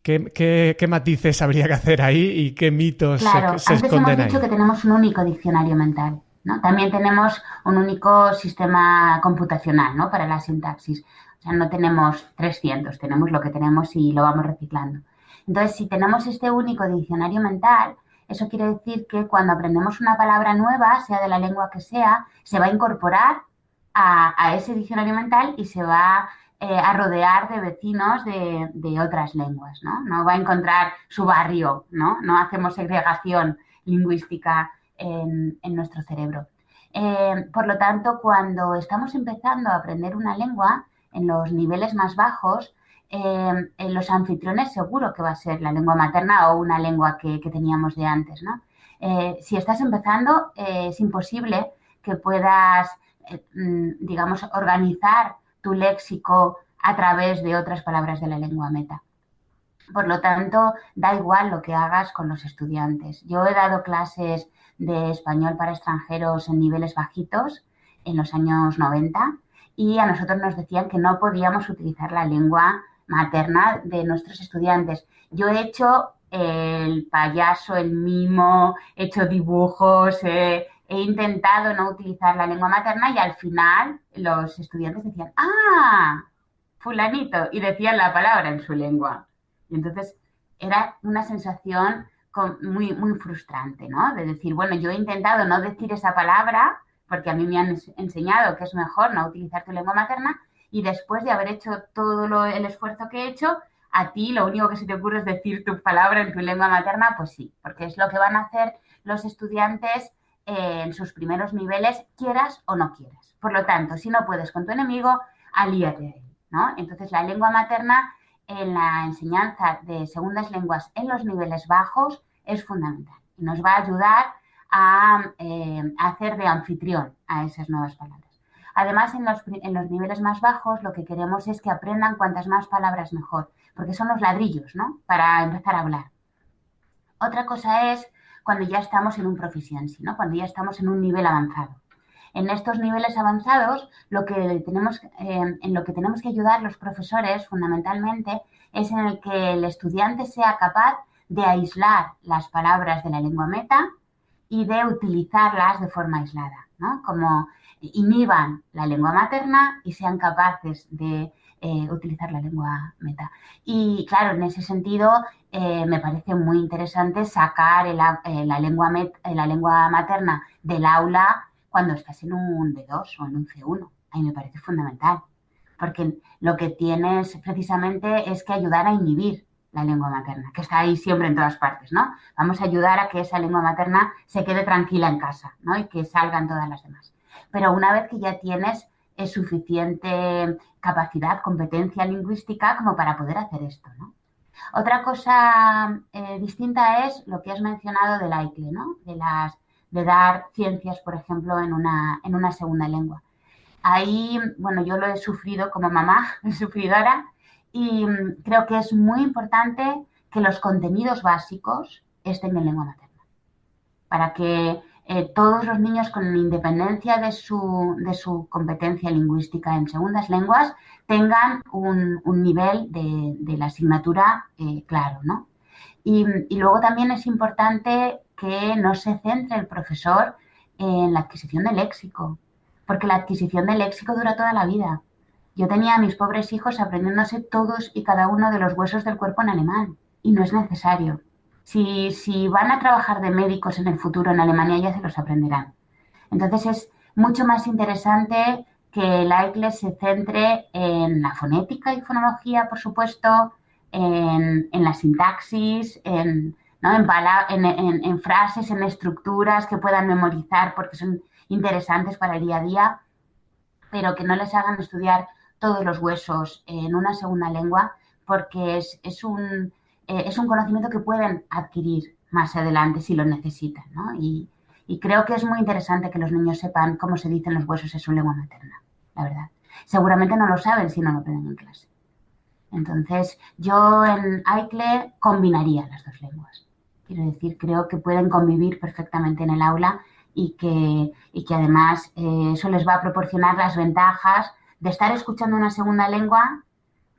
¿Qué matices habría que hacer ahí y qué mitos se esconden ahí? Hemos dicho que tenemos un único diccionario mental, ¿no? También tenemos un único sistema computacional, ¿no? Para la sintaxis. O sea, no tenemos 300, tenemos lo que tenemos y lo vamos reciclando. Entonces, si tenemos este único diccionario mental, eso quiere decir que cuando aprendemos una palabra nueva, sea de la lengua que sea, se va a incorporar a ese diccionario mental y se va a rodear de vecinos de otras lenguas, ¿no? No va a encontrar su barrio, ¿no? No hacemos segregación lingüística en nuestro cerebro. Por lo tanto, cuando estamos empezando a aprender una lengua, en los niveles más bajos, en los anfitriones seguro que va a ser la lengua materna o una lengua que teníamos de antes, ¿no? Si estás empezando, es imposible que puedas, digamos, organizar tu léxico a través de otras palabras de la lengua meta. Por lo tanto, da igual lo que hagas con los estudiantes. Yo he dado clases de español para extranjeros en niveles bajitos en los años 90 y a nosotros nos decían que no podíamos utilizar la lengua materna de nuestros estudiantes. Yo he hecho el payaso, el mimo, he hecho dibujos, he intentado no utilizar la lengua materna y al final los estudiantes decían, ¡ah! Fulanito, y decían la palabra en su lengua. Y entonces era una sensación muy, muy frustrante, ¿no? De decir, bueno, yo he intentado no decir esa palabra porque a mí me han enseñado que es mejor no utilizar tu lengua materna y después de haber hecho todo el esfuerzo que he hecho, a ti lo único que se te ocurre es decir tu palabra en tu lengua materna, pues sí, porque es lo que van a hacer los estudiantes en sus primeros niveles, quieras o no quieras. Por lo tanto, si no puedes con tu enemigo, alíate a él, ¿no? Entonces, la lengua materna en la enseñanza de segundas lenguas en los niveles bajos es fundamental y nos va a ayudar a hacer de anfitrión a esas nuevas palabras. Además, en los niveles más bajos lo que queremos es que aprendan cuantas más palabras mejor, porque son los ladrillos, ¿no? Para empezar a hablar. Otra cosa es cuando ya estamos en un proficiency, ¿no? Cuando ya estamos en un nivel avanzado. En estos niveles avanzados, en lo que tenemos que ayudar los profesores fundamentalmente es en el que el estudiante sea capaz de aislar las palabras de la lengua meta y de utilizarlas de forma aislada, ¿no? Como inhiban la lengua materna y sean capaces de utilizar la lengua meta. Y claro, en ese sentido me parece muy interesante sacar la lengua materna del aula cuando estás en un B2 o en un C1. Ahí me parece fundamental, porque lo que tienes precisamente es que ayudar a inhibir la lengua materna, que está ahí siempre en todas partes, ¿no? Vamos a ayudar a que esa lengua materna se quede tranquila en casa, ¿no? Y que salgan todas las demás. Pero una vez que ya tienes suficiente capacidad, competencia lingüística como para poder hacer esto, ¿no? Otra cosa distinta es lo que has mencionado del AICLE, ¿no? De dar ciencias, por ejemplo, en una segunda lengua. Ahí, bueno, yo lo he sufrido como mamá, sufridora, y creo que es muy importante que los contenidos básicos estén en lengua materna, para que todos los niños, con independencia de su competencia lingüística en segundas lenguas, tengan un nivel de la asignatura claro, ¿no? Y luego también es importante que no se centre el profesor en la adquisición del léxico, porque la adquisición del léxico dura toda la vida. Yo tenía a mis pobres hijos aprendiéndose todos y cada uno de los huesos del cuerpo en alemán, y no es necesario. Si van a trabajar de médicos en el futuro en Alemania, ya se los aprenderán. Entonces es mucho más interesante que el AICLES se centre en la fonética y fonología, por supuesto, en la sintaxis, ¿no? en frases, en estructuras que puedan memorizar porque son interesantes para el día a día, pero que no les hagan estudiar todos los huesos en una segunda lengua, porque es un conocimiento que pueden adquirir más adelante si lo necesitan, ¿no? Y creo que es muy interesante que los niños sepan cómo se dicen los huesos en su lengua materna, la verdad. Seguramente no lo saben si no lo aprenden en clase. Entonces, yo en AICLE combinaría las dos lenguas. Quiero decir, creo que pueden convivir perfectamente en el aula y que además eso les va a proporcionar las ventajas de estar escuchando una segunda lengua,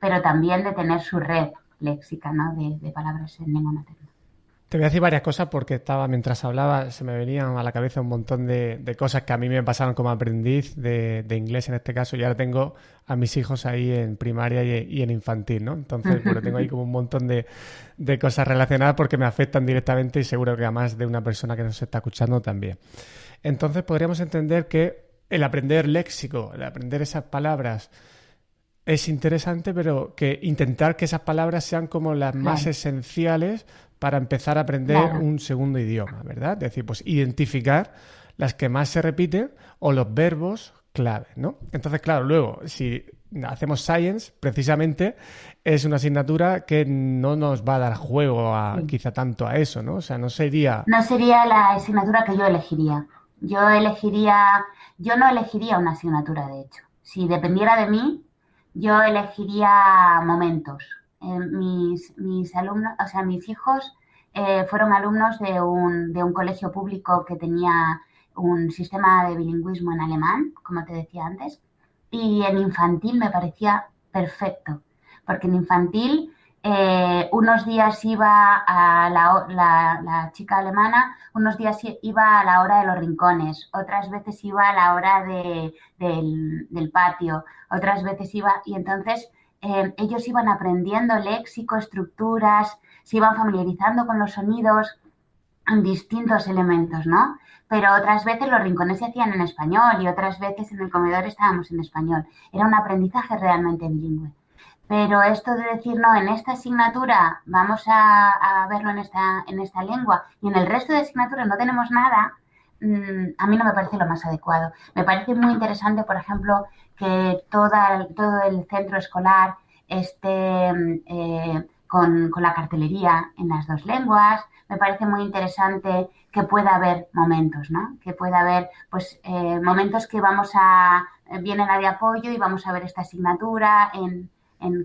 pero también de tener su red léxica, ¿no? de palabras en lengua materna. Te voy a decir varias cosas porque mientras hablaba, se me venían a la cabeza un montón de cosas que a mí me pasaron como aprendiz de inglés en este caso, y ahora tengo a mis hijos ahí en primaria y en infantil, ¿no? Entonces, bueno, tengo ahí como un montón de cosas relacionadas porque me afectan directamente y seguro que a más de una persona que nos está escuchando también. Entonces, podríamos entender que el aprender léxico, el aprender esas palabras es interesante, pero que intentar que esas palabras sean como las más esenciales para empezar a aprender un segundo idioma, ¿verdad? Es decir, pues identificar las que más se repiten o los verbos clave, ¿no? Entonces, claro, luego, si hacemos Science, precisamente, es una asignatura que no nos va a dar juego quizá tanto a eso, ¿no? O sea, no sería... No sería la asignatura que yo elegiría. Yo no elegiría una asignatura, de hecho. Si dependiera de mí, yo elegiría momentos. Mis alumnos, o sea, mis hijos fueron alumnos de un colegio público que tenía un sistema de bilingüismo en alemán, como te decía antes, y en infantil me parecía perfecto, porque en infantil unos días iba a la chica alemana, unos días iba a la hora de los rincones, otras veces iba a la hora del patio, otras veces iba, y entonces ellos iban aprendiendo léxico, estructuras, se iban familiarizando con los sonidos en distintos elementos, ¿no? Pero otras veces los rincones se hacían en español y otras veces en el comedor estábamos en español. Era un aprendizaje realmente bilingüe. Pero esto de decir, no, en esta asignatura vamos a verlo en esta lengua y en el resto de asignaturas no tenemos nada, a mí no me parece lo más adecuado. Me parece muy interesante, por ejemplo, que todo el centro escolar esté con la cartelería en las dos lenguas. Me parece muy interesante que pueda haber momentos, ¿no? Que pueda haber, pues, momentos que viene la de apoyo y vamos a ver esta asignatura en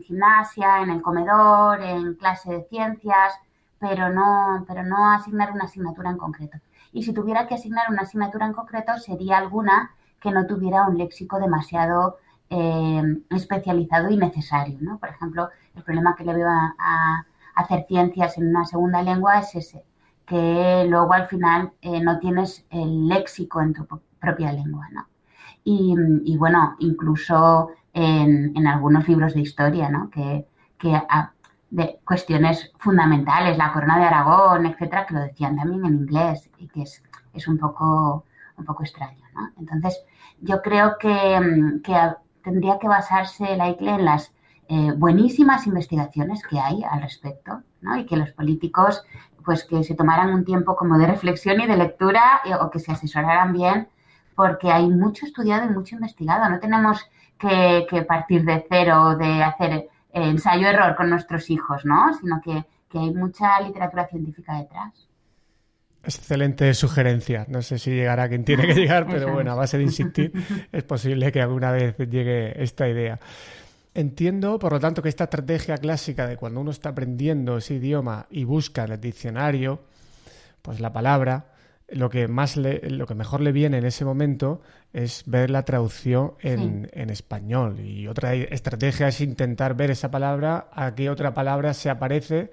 gimnasia, en el comedor, en clase de ciencias, pero no asignar una asignatura en concreto. Y si tuviera que asignar una asignatura en concreto, sería alguna que no tuviera un léxico demasiado especializado y necesario, ¿no? Por ejemplo, el problema que le veo a hacer ciencias en una segunda lengua es ese, que luego al final no tienes el léxico en tu propia lengua, ¿no? Y bueno, incluso en algunos libros de historia, ¿no? De cuestiones fundamentales, la corona de Aragón, etcétera, que lo decían también en inglés y que es un poco extraño, ¿no? Entonces, yo creo que tendría que basarse la ICLE en las buenísimas investigaciones que hay al respecto, ¿no? Y que los políticos, pues, que se tomaran un tiempo como de reflexión y de lectura o que se asesoraran bien, porque hay mucho estudiado y mucho investigado. No tenemos que partir de cero, de hacer ensayo-error con nuestros hijos, ¿no? Sino que hay mucha literatura científica detrás. Excelente sugerencia. No sé si llegará a quien tiene que llegar, pero Eso bueno, a es. base de insistir es posible que alguna vez llegue esta idea. Entiendo, por lo tanto, que esta estrategia clásica de cuando uno está aprendiendo ese idioma y busca en el diccionario, pues la palabra, lo que mejor le viene en ese momento es ver la traducción Sí. en español. Y otra estrategia es intentar ver esa palabra a qué otra palabra se parece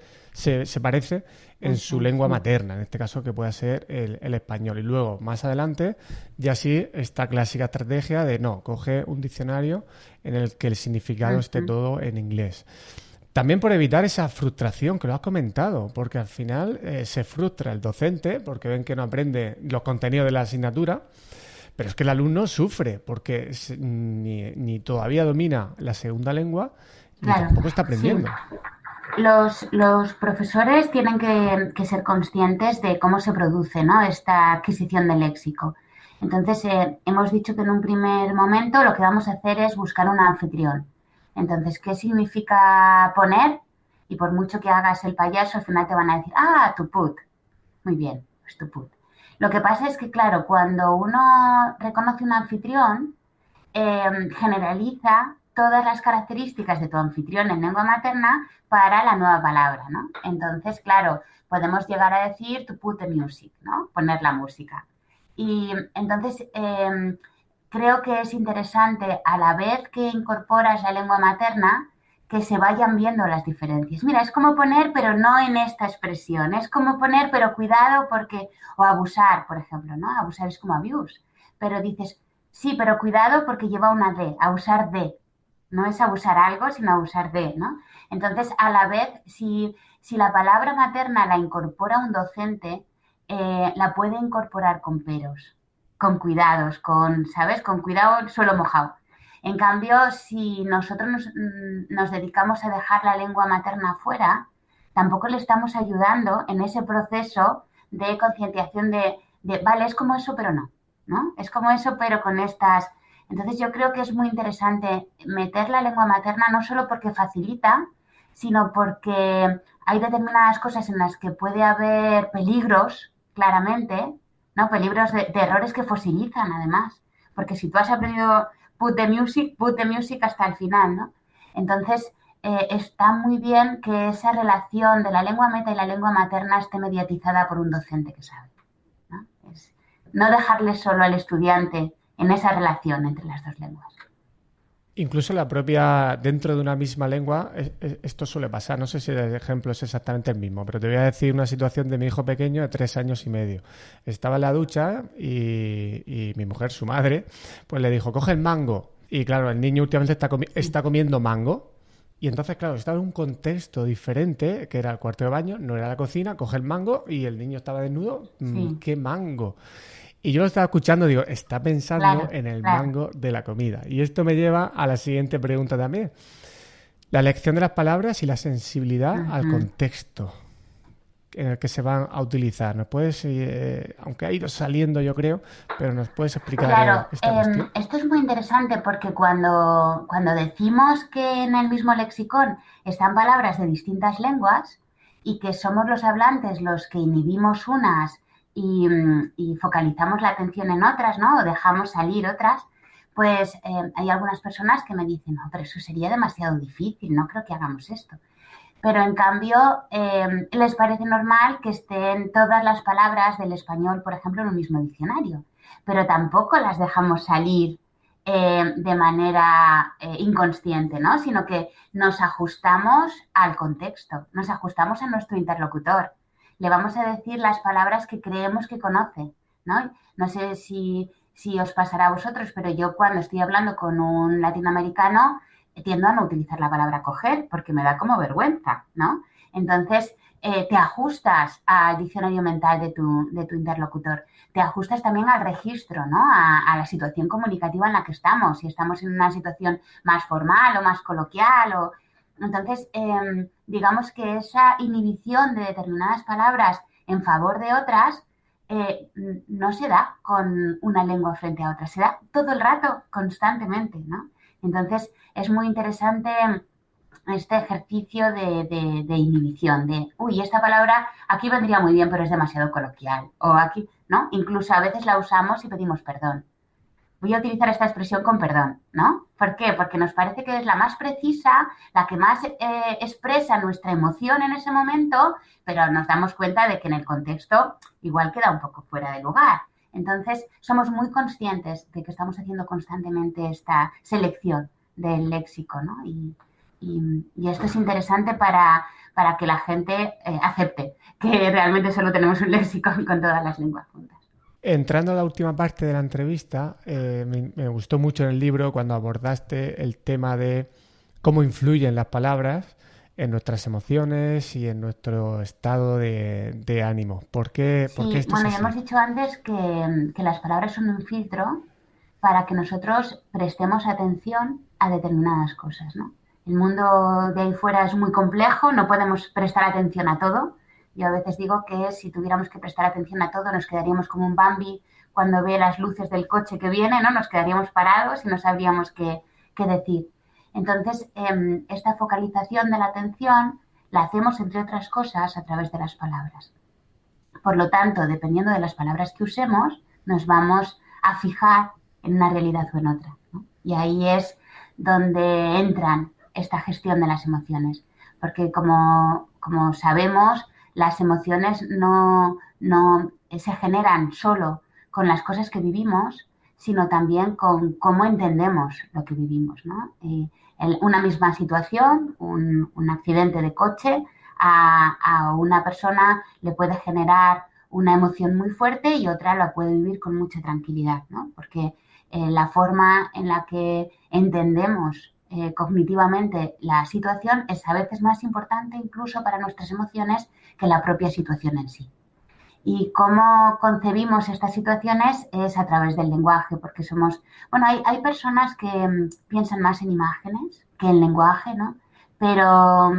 en Eso su es, lengua sí. materna, en este caso que puede ser el español. Y luego, más adelante, ya sí, esta clásica estrategia de no, coge un diccionario en el que el significado esté Ujú. todo en inglés. También por evitar esa frustración que lo has comentado, porque al final se frustra el docente porque ven que no aprende los contenidos de la asignatura, pero es que el alumno sufre porque ni todavía domina la segunda lengua ni Claro, tampoco está sí. aprendiendo. Los profesores tienen que ser conscientes de cómo se produce, ¿no? Esta adquisición del léxico. Entonces, hemos dicho que en un primer momento lo que vamos a hacer es buscar un anfitrión. Entonces, ¿qué significa poner? Y por mucho que hagas el payaso, al final te van a decir, ah, to put. Muy bien, pues to put. Lo que pasa es que, claro, cuando uno reconoce un anfitrión, generaliza todas las características de tu anfitrión en lengua materna para la nueva palabra, ¿no? Entonces, claro, podemos llegar a decir to put the music, ¿no? Poner la música. Y entonces creo que es interesante a la vez que incorporas la lengua materna que se vayan viendo las diferencias. Mira, es como poner, pero no en esta expresión. Es como poner, pero cuidado porque, o abusar, por ejemplo, ¿no? Abusar es como abuse. Pero dices, sí, pero cuidado porque lleva una D, abusar de. No es abusar algo, sino abusar de, ¿no? Entonces, a la vez, si la palabra materna la incorpora un docente, la puede incorporar con peros, con cuidados, ¿sabes? Con cuidado el suelo mojado. En cambio, si nosotros nos dedicamos a dejar la lengua materna fuera, tampoco le estamos ayudando en ese proceso de concienciación vale, es como eso, pero no. ¿No? Es como eso, pero con estas Entonces yo creo que es muy interesante meter la lengua materna no solo porque facilita, sino porque hay determinadas cosas en las que puede haber peligros, claramente, ¿no? Peligros de errores que fosilizan, además. Porque si tú has aprendido put the music hasta el final, ¿no? Entonces, está muy bien que esa relación de la lengua meta y la lengua materna esté mediatizada por un docente que sabe, ¿no? Es no dejarle solo al estudiante en esa relación entre las dos lenguas. Incluso la propia, dentro de una misma lengua, esto suele pasar. No sé si el ejemplo es exactamente el mismo, pero te voy a decir una situación de mi hijo pequeño de 3 años y medio. Estaba en la ducha y mi mujer, su madre, pues le dijo, coge el mango. Y claro, el niño últimamente está comiendo mango. Y entonces, claro, estaba en un contexto diferente, que era el cuarto de baño, no era la cocina, coge el mango y el niño estaba desnudo. Sí, ¿Qué mango? Y yo lo estaba escuchando, digo, está pensando claro, en el claro. mango de la comida. Y esto me lleva a la siguiente pregunta también. La elección de las palabras y la sensibilidad al Ujú. contexto en el que se van a utilizar. ¿Nos puedes, aunque ha ido saliendo yo creo, pero nos puedes explicar Claro, esta cuestión? esto es muy interesante porque cuando decimos que en el mismo lexicón están palabras de distintas lenguas y que somos los hablantes los que inhibimos unas y focalizamos la atención en otras, ¿no? O dejamos salir otras, pues hay algunas personas que me dicen, no, pero eso sería demasiado difícil, no creo que hagamos esto. Pero en cambio les parece normal que estén todas las palabras del español, por ejemplo, en un mismo diccionario, pero tampoco las dejamos salir de manera inconsciente, ¿no? Sino que nos ajustamos al contexto, nos ajustamos a nuestro interlocutor. Le vamos a decir las palabras que creemos que conoce, ¿no? No sé si os pasará a vosotros, pero yo cuando estoy hablando con un latinoamericano, tiendo a no utilizar la palabra coger porque me da como vergüenza, ¿no? Entonces, te ajustas al diccionario mental de tu interlocutor, te ajustas también al registro, ¿no? A la situación comunicativa en la que estamos, si estamos en una situación más formal o más coloquial o... Entonces, digamos que esa inhibición de determinadas palabras en favor de otras no se da con una lengua frente a otra, se da todo el rato, constantemente, ¿no? Entonces, es muy interesante este ejercicio de inhibición, de, uy, esta palabra aquí vendría muy bien, pero es demasiado coloquial. O aquí, ¿no? Incluso a veces la usamos y pedimos perdón. Voy a utilizar esta expresión con perdón, ¿no? ¿Por qué? Porque nos parece que es la más precisa, la que más expresa nuestra emoción en ese momento, pero nos damos cuenta de que en el contexto igual queda un poco fuera de lugar. Entonces, somos muy conscientes de que estamos haciendo constantemente esta selección del léxico, ¿no? Y esto es interesante para que la gente acepte que realmente solo tenemos un léxico con todas las lenguas juntas. Entrando a la última parte de la entrevista, me gustó mucho en el libro cuando abordaste el tema de cómo influyen las palabras en nuestras emociones y en nuestro estado de ánimo. ¿Por qué Sí, esto es bueno, ya hemos así? dicho antes que las palabras son un filtro para que nosotros prestemos atención a determinadas cosas, ¿no? El mundo de ahí fuera es muy complejo, no podemos prestar atención a todo. Yo a veces digo que si tuviéramos que prestar atención a todo, nos quedaríamos como un Bambi cuando ve las luces del coche que viene, ¿no? Nos quedaríamos parados y no sabríamos qué decir. Entonces, esta focalización de la atención la hacemos, entre otras cosas, a través de las palabras. Por lo tanto, dependiendo de las palabras que usemos, nos vamos a fijar en una realidad o en otra, ¿no? Y ahí es donde entran esta gestión de las emociones. Porque como sabemos, las emociones no se generan solo con las cosas que vivimos, sino también con cómo entendemos lo que vivimos, ¿no? Una misma situación, un accidente de coche, a una persona le puede generar una emoción muy fuerte y otra la puede vivir con mucha tranquilidad, ¿no? Porque la forma en la que entendemos cognitivamente la situación es a veces más importante incluso para nuestras emociones que la propia situación en sí. Y cómo concebimos estas situaciones es a través del lenguaje, porque somos, bueno, hay personas que piensan más en imágenes que en lenguaje, ¿no? Pero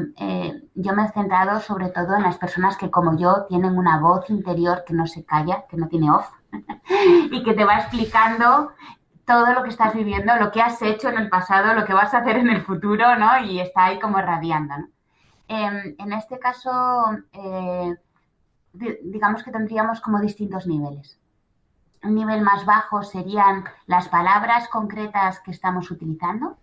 yo me he centrado sobre todo en las personas que como yo tienen una voz interior que no se calla, que no tiene off, y que te va explicando todo lo que estás viviendo, lo que has hecho en el pasado, lo que vas a hacer en el futuro, ¿no? Y está ahí como radiando, ¿no? En este caso, digamos que tendríamos como distintos niveles. Un nivel más bajo serían las palabras concretas que estamos utilizando,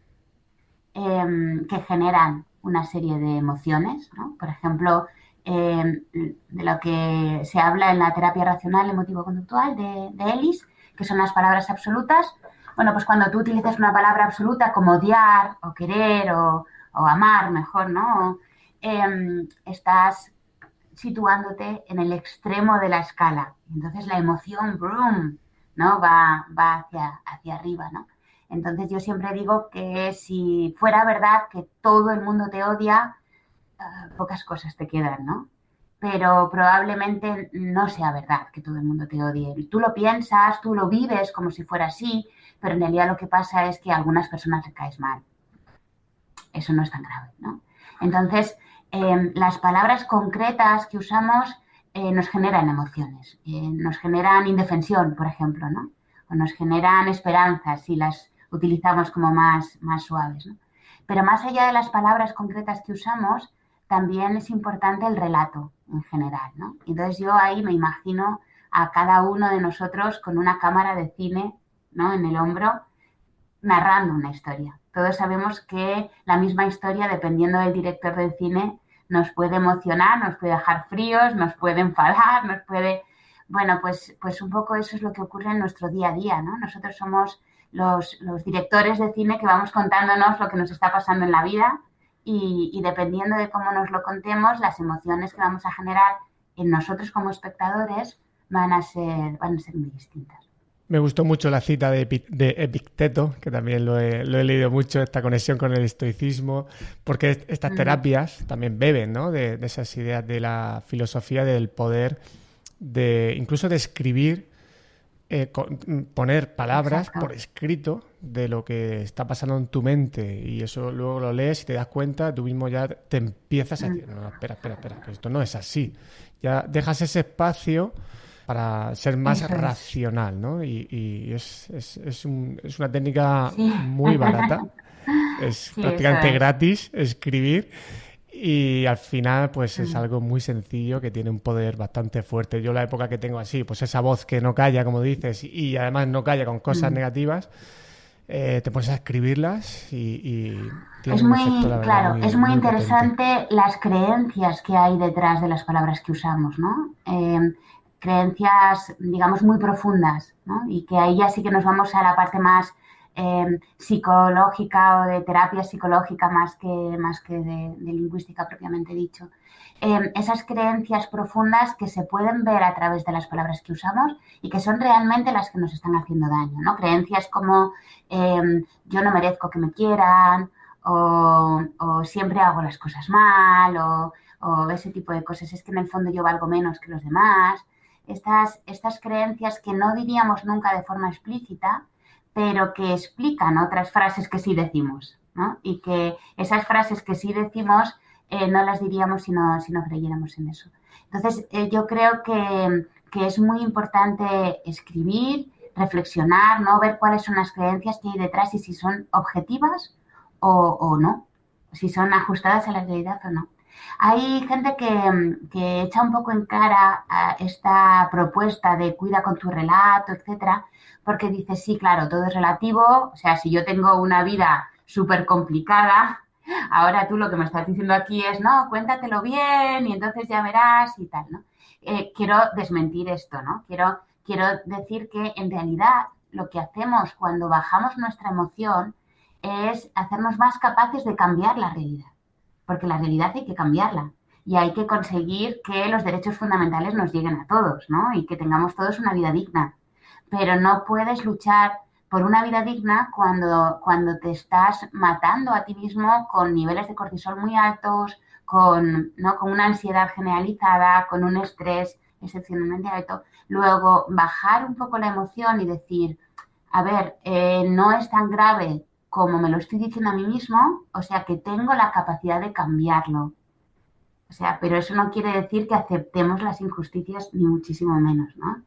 que generan una serie de emociones, ¿no? Por ejemplo, de lo que se habla en la terapia racional emotivo-conductual de Ellis, que son las palabras absolutas. Bueno, pues cuando tú utilizas una palabra absoluta como odiar o querer o amar, mejor, ¿no? Estás situándote en el extremo de la escala. Entonces la emoción, brum, ¿no? Va hacia arriba, ¿no? Entonces yo siempre digo que si fuera verdad que todo el mundo te odia, pocas cosas te quedan, ¿no? Pero probablemente no sea verdad que todo el mundo te odie. Tú lo piensas, tú lo vives como si fuera así, pero en realidad lo que pasa es que a algunas personas le caes mal. Eso no es tan grave, ¿no? Entonces, las palabras concretas que usamos nos generan emociones, nos generan indefensión, por ejemplo, ¿no? O nos generan esperanzas si las utilizamos como más suaves, ¿no? Pero más allá de las palabras concretas que usamos, también es importante el relato en general, ¿no? Entonces yo ahí me imagino a cada uno de nosotros con una cámara de cine, ¿no? En el hombro, narrando una historia. Todos sabemos que la misma historia, dependiendo del director del cine, nos puede emocionar, nos puede dejar fríos, nos puede enfadar, nos puede... Bueno, pues un poco eso es lo que ocurre en nuestro día a día, ¿no? Nosotros somos los directores de cine que vamos contándonos lo que nos está pasando en la vida y dependiendo de cómo nos lo contemos, las emociones que vamos a generar en nosotros como espectadores van a ser muy distintas. Me gustó mucho la cita de Epicteto, que también lo he leído mucho, esta conexión con el estoicismo, porque estas terapias también beben, ¿no? De esas ideas de la filosofía del poder, incluso de escribir, poner palabras Exacto. por escrito de lo que está pasando en tu mente, y eso luego lo lees y te das cuenta, tú mismo ya te empiezas a decir, no, espera, que esto no es así. Ya dejas ese espacio para ser más Eso es. racional, ¿no? Y es una técnica Sí, muy barata, es sí, eso prácticamente es. gratis escribir y al final pues es algo muy sencillo que tiene un poder bastante fuerte. Yo la época que tengo así, pues esa voz que no calla, como dices, y además no calla con cosas negativas, te pones a escribirlas y tiene Es un efecto, la muy, verdad, claro, es muy muy potente. interesante las creencias que hay detrás de las palabras que usamos, ¿no? Creencias, digamos, muy profundas, ¿no? Y que ahí ya sí que nos vamos a la parte más psicológica o de terapia psicológica más que de lingüística propiamente dicho. Esas creencias profundas que se pueden ver a través de las palabras que usamos y que son realmente las que nos están haciendo daño, ¿no? Creencias como yo no merezco que me quieran, o siempre hago las cosas mal, o ese tipo de cosas. Es que en el fondo yo valgo menos que los demás. Estas creencias que no diríamos nunca de forma explícita, pero que explican otras frases que sí decimos, ¿no? Y que esas frases que sí decimos no las diríamos si no creyéramos en eso. Entonces, yo creo que es muy importante escribir, reflexionar, ¿no? Ver cuáles son las creencias que hay detrás y si son objetivas o no, si son ajustadas a la realidad o no. Hay gente que echa un poco en cara a esta propuesta de cuida con tu relato, etcétera, porque dice, sí, claro, todo es relativo, o sea, si yo tengo una vida súper complicada, ahora tú lo que me estás diciendo aquí es, no, cuéntatelo bien y entonces ya verás y tal, ¿no? Quiero desmentir esto, ¿no? Quiero decir que en realidad lo que hacemos cuando bajamos nuestra emoción es hacernos más capaces de cambiar la realidad, porque la realidad hay que cambiarla y hay que conseguir que los derechos fundamentales nos lleguen a todos, ¿no? Y que tengamos todos una vida digna. Pero no puedes luchar por una vida digna cuando te estás matando a ti mismo con niveles de cortisol muy altos, ¿no? Con una ansiedad generalizada, con un estrés excepcionalmente alto. Luego, bajar un poco la emoción y decir, a ver, no es tan grave como me lo estoy diciendo a mí mismo, o sea que tengo la capacidad de cambiarlo. O sea, pero eso no quiere decir que aceptemos las injusticias ni muchísimo menos, ¿no?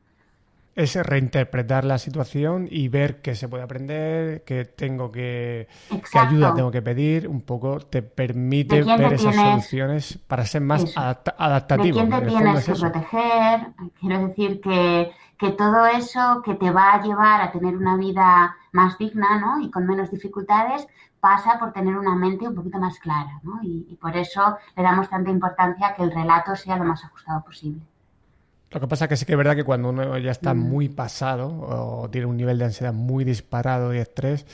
es reinterpretar la situación y ver qué se puede aprender, qué ayuda Exacto. tengo que pedir. Un poco te ¿De permite quién ver te esas tienes? soluciones para ser más Eso. ¿De adaptativo. quién te En el fondo tienes es que eso. proteger? Quiero decir que todo eso que te va a llevar a tener una vida más digna, ¿no? Y con menos dificultades, pasa por tener una mente un poquito más clara, ¿no? Y por eso le damos tanta importancia a que el relato sea lo más ajustado posible. Lo que pasa es que sí que es verdad que cuando uno ya está Mm, muy pasado o tiene un nivel de ansiedad muy disparado y estrés,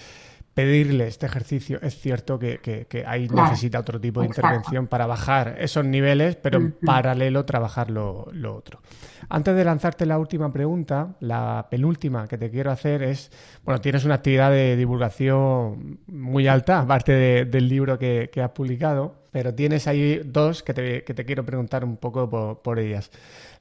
pedirle este ejercicio es cierto que ahí claro, necesita otro tipo de exacto. intervención para bajar esos niveles, pero en Ujú, paralelo trabajar lo otro. Antes de lanzarte la última pregunta, la penúltima que te quiero hacer es, bueno, tienes una actividad de divulgación muy alta, aparte del libro que has publicado, pero tienes ahí dos que te quiero preguntar un poco por ellas.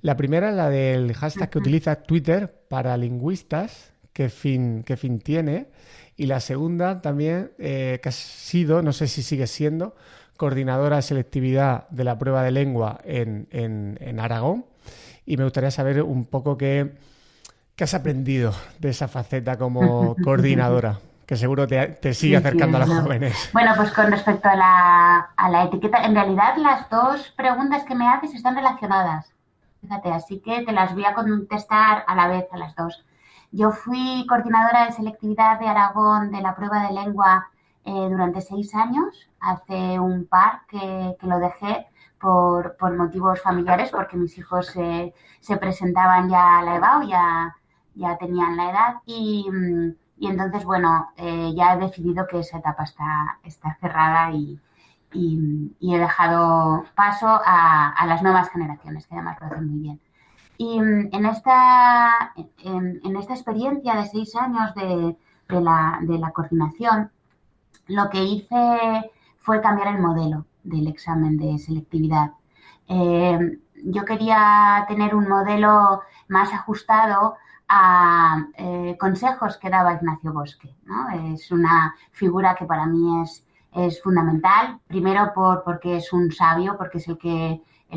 La primera es la del hashtag que ujú. utiliza Twitter para lingüistas, qué fin tiene. Y la segunda también, que has sido, no sé si sigues siendo, coordinadora de selectividad de la prueba de lengua en Aragón. Y me gustaría saber un poco qué has aprendido de esa faceta como coordinadora, que seguro te sigue Sí, sí, acercando a desde los luego. jóvenes. Bueno, pues con respecto a la etiqueta, en realidad las dos preguntas que me haces están relacionadas. Fíjate, así que te las voy a contestar a la vez a las dos. Yo fui coordinadora de selectividad de Aragón de la prueba de lengua durante 6 años. Hace un par que lo dejé por motivos familiares, porque mis hijos se presentaban ya a la EBAU, ya tenían la edad y entonces, bueno, ya he decidido que esa etapa está cerrada y he dejado paso a las nuevas generaciones, que además lo hacen muy bien. Y en esta experiencia de 6 años de la coordinación, lo que hice fue cambiar el modelo del examen de selectividad. Yo quería tener un modelo más ajustado a consejos que daba Ignacio Bosque, ¿no? Es una figura que para mí es fundamental, primero porque es un sabio, porque es el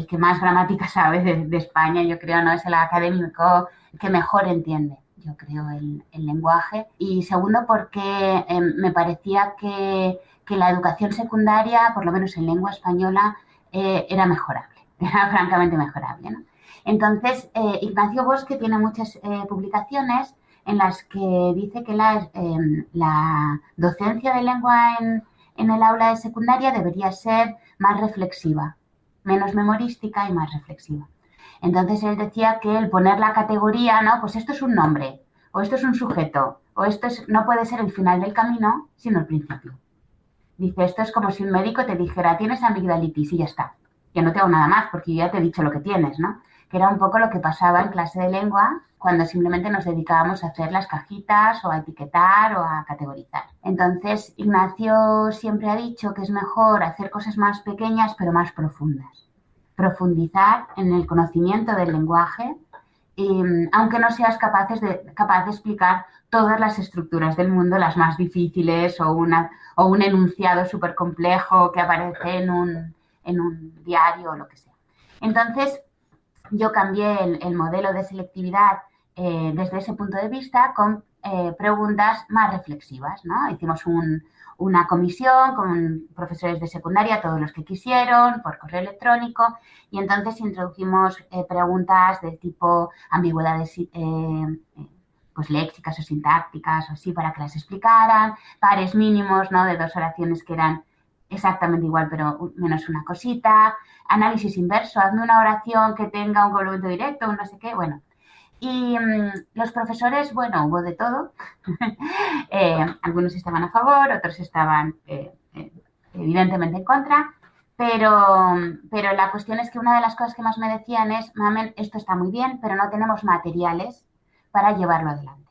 que más gramática sabe de España, yo creo, ¿no? Es el académico que mejor entiende, yo creo, el lenguaje. Y segundo, porque me parecía que la educación secundaria, por lo menos en lengua española, era mejorable, era francamente mejorable, ¿no? Entonces, Ignacio Bosque tiene muchas publicaciones en las que dice que la docencia de lengua en el aula de secundaria debería ser más reflexiva, menos memorística y más reflexiva. Entonces él decía que el poner la categoría, ¿no? Pues esto es un nombre, o esto es un sujeto, o no puede ser el final del camino, sino el principio. Dice, esto es como si un médico te dijera, tienes amigdalitis y ya está. Ya no te hago nada más porque yo ya te he dicho lo que tienes, ¿no? Que era un poco lo que pasaba en clase de lengua cuando simplemente nos dedicábamos a hacer las cajitas o a etiquetar o a categorizar. Entonces, Ignacio siempre ha dicho que es mejor hacer cosas más pequeñas pero más profundas. Profundizar en el conocimiento del lenguaje, aunque no seas capaz de explicar todas las estructuras del mundo, las más difíciles o un enunciado súper complejo que aparece en un diario o lo que sea. Entonces, yo cambié el modelo de selectividad desde ese punto de vista con preguntas más reflexivas, ¿no? Hicimos una comisión con profesores de secundaria, todos los que quisieron, por correo electrónico, y entonces introdujimos preguntas de tipo ambigüedades pues léxicas o sintácticas o así para que las explicaran, pares mínimos, ¿no? De dos oraciones que eran exactamente igual pero menos una cosita, análisis inverso, hazme una oración que tenga un complemento directo, un no sé qué, bueno. Y los profesores, bueno, hubo de todo. Algunos estaban a favor, otros estaban evidentemente en contra, pero la cuestión es que una de las cosas que más me decían es, mamen, esto está muy bien, pero no tenemos materiales para llevarlo adelante.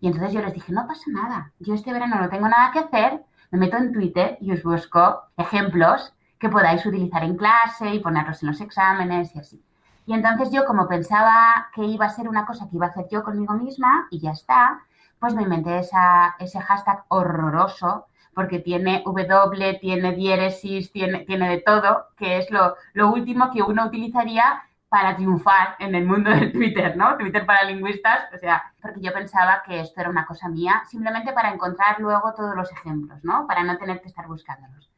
Y entonces yo les dije, no pasa nada, yo este verano no tengo nada que hacer, me meto en Twitter y os busco ejemplos que podáis utilizar en clase y ponerlos en los exámenes y así. Y entonces yo, como pensaba que iba a ser una cosa que iba a hacer yo conmigo misma y ya está, pues me inventé ese hashtag horroroso porque tiene W, tiene diéresis, tiene de todo, que es lo último que uno utilizaría para triunfar en el mundo del Twitter, ¿no? Twitter para lingüistas, o sea, porque yo pensaba que esto era una cosa mía, simplemente para encontrar luego todos los ejemplos, ¿no? Para no tener que estar buscándolos.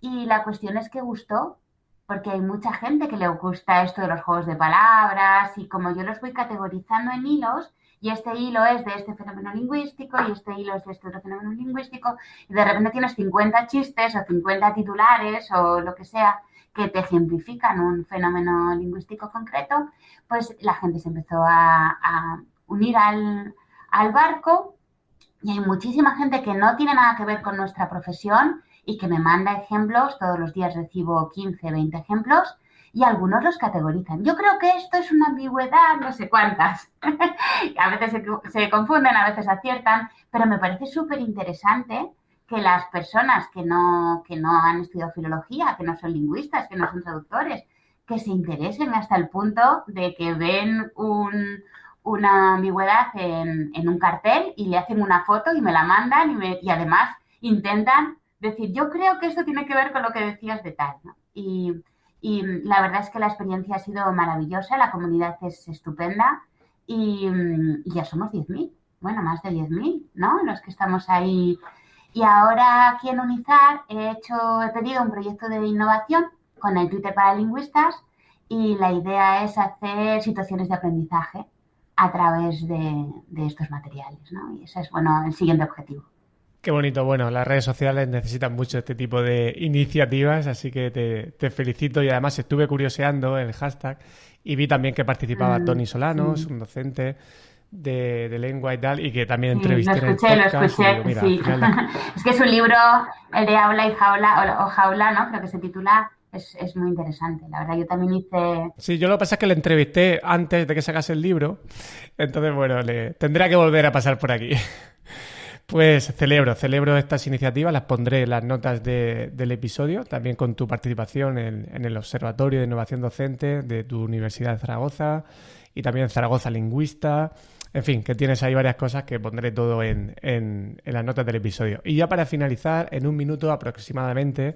Y la cuestión es que gustó, porque hay mucha gente que le gusta esto de los juegos de palabras y como yo los voy categorizando en hilos, y este hilo es de este fenómeno lingüístico y este hilo es de este otro fenómeno lingüístico, y de repente tienes 50 chistes o 50 titulares o lo que sea que te ejemplifican un fenómeno lingüístico concreto, pues la gente se empezó a unir al barco y hay muchísima gente que no tiene nada que ver con nuestra profesión y que me manda ejemplos, todos los días recibo 15, 20 ejemplos y algunos los categorizan. Yo creo que esto es una ambigüedad, no sé cuántas. A veces se confunden, a veces aciertan, pero me parece súper interesante que las personas que no han estudiado filología, que no son lingüistas, que no son traductores, que se interesen hasta el punto de que ven una ambigüedad en un cartel y le hacen una foto y me la mandan y además intentan decir, yo creo que esto tiene que ver con lo que decías de tal, ¿no? Y la verdad es que la experiencia ha sido maravillosa, la comunidad es estupenda y ya somos 10.000, bueno, más de 10.000, ¿no? Los que estamos ahí. Y ahora aquí en Unizar he pedido un proyecto de innovación con el Twitter para lingüistas y la idea es hacer situaciones de aprendizaje a través de estos materiales, ¿no? Y ese es, bueno, el siguiente objetivo. Qué bonito. Bueno, las redes sociales necesitan mucho este tipo de iniciativas, así que te felicito y además estuve curioseando el hashtag y vi también que participaba Toni Solanos, un docente de lengua y tal, y que también entrevisté en el podcast. Lo escuché, digo, mira, sí. Es que es un libro, el de Aula y Jaula, o Jaula, ¿no? Creo que se titula, es muy interesante. La verdad, yo también hice... Sí, yo lo que pasa es que le entrevisté antes de que sacase el libro, entonces, bueno, tendrá que volver a pasar por aquí. Pues celebro estas iniciativas, las pondré en las notas del episodio, también con tu participación en el Observatorio de Innovación Docente de tu Universidad de Zaragoza y también Zaragoza Lingüista. En fin, que tienes ahí varias cosas que pondré todo en las notas del episodio. Y ya para finalizar, en 1 minuto aproximadamente,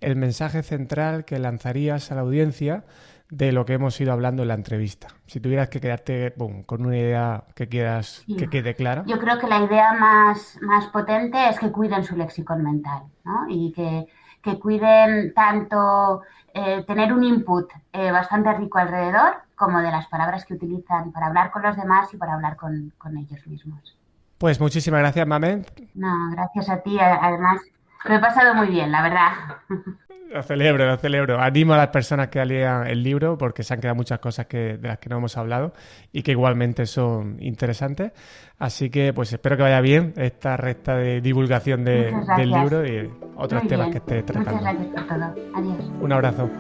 el mensaje central que lanzarías a la audiencia de lo que hemos ido hablando en la entrevista. Si tuvieras que quedarte con una idea que quieras que quede clara. Yo creo que la idea más potente es que cuiden su léxico mental, ¿no? Y que cuiden tanto tener un input bastante rico alrededor como de las palabras que utilizan para hablar con los demás y para hablar con ellos mismos. Pues muchísimas gracias, Mamen. No, gracias a ti. Además, lo he pasado muy bien, la verdad. Lo celebro. Animo a las personas que lean el libro porque se han quedado muchas cosas de las que no hemos hablado y que igualmente son interesantes. Así que pues espero que vaya bien esta recta de divulgación del libro y otros temas que estés tratando. Muchas gracias por todo. Adiós. Un abrazo.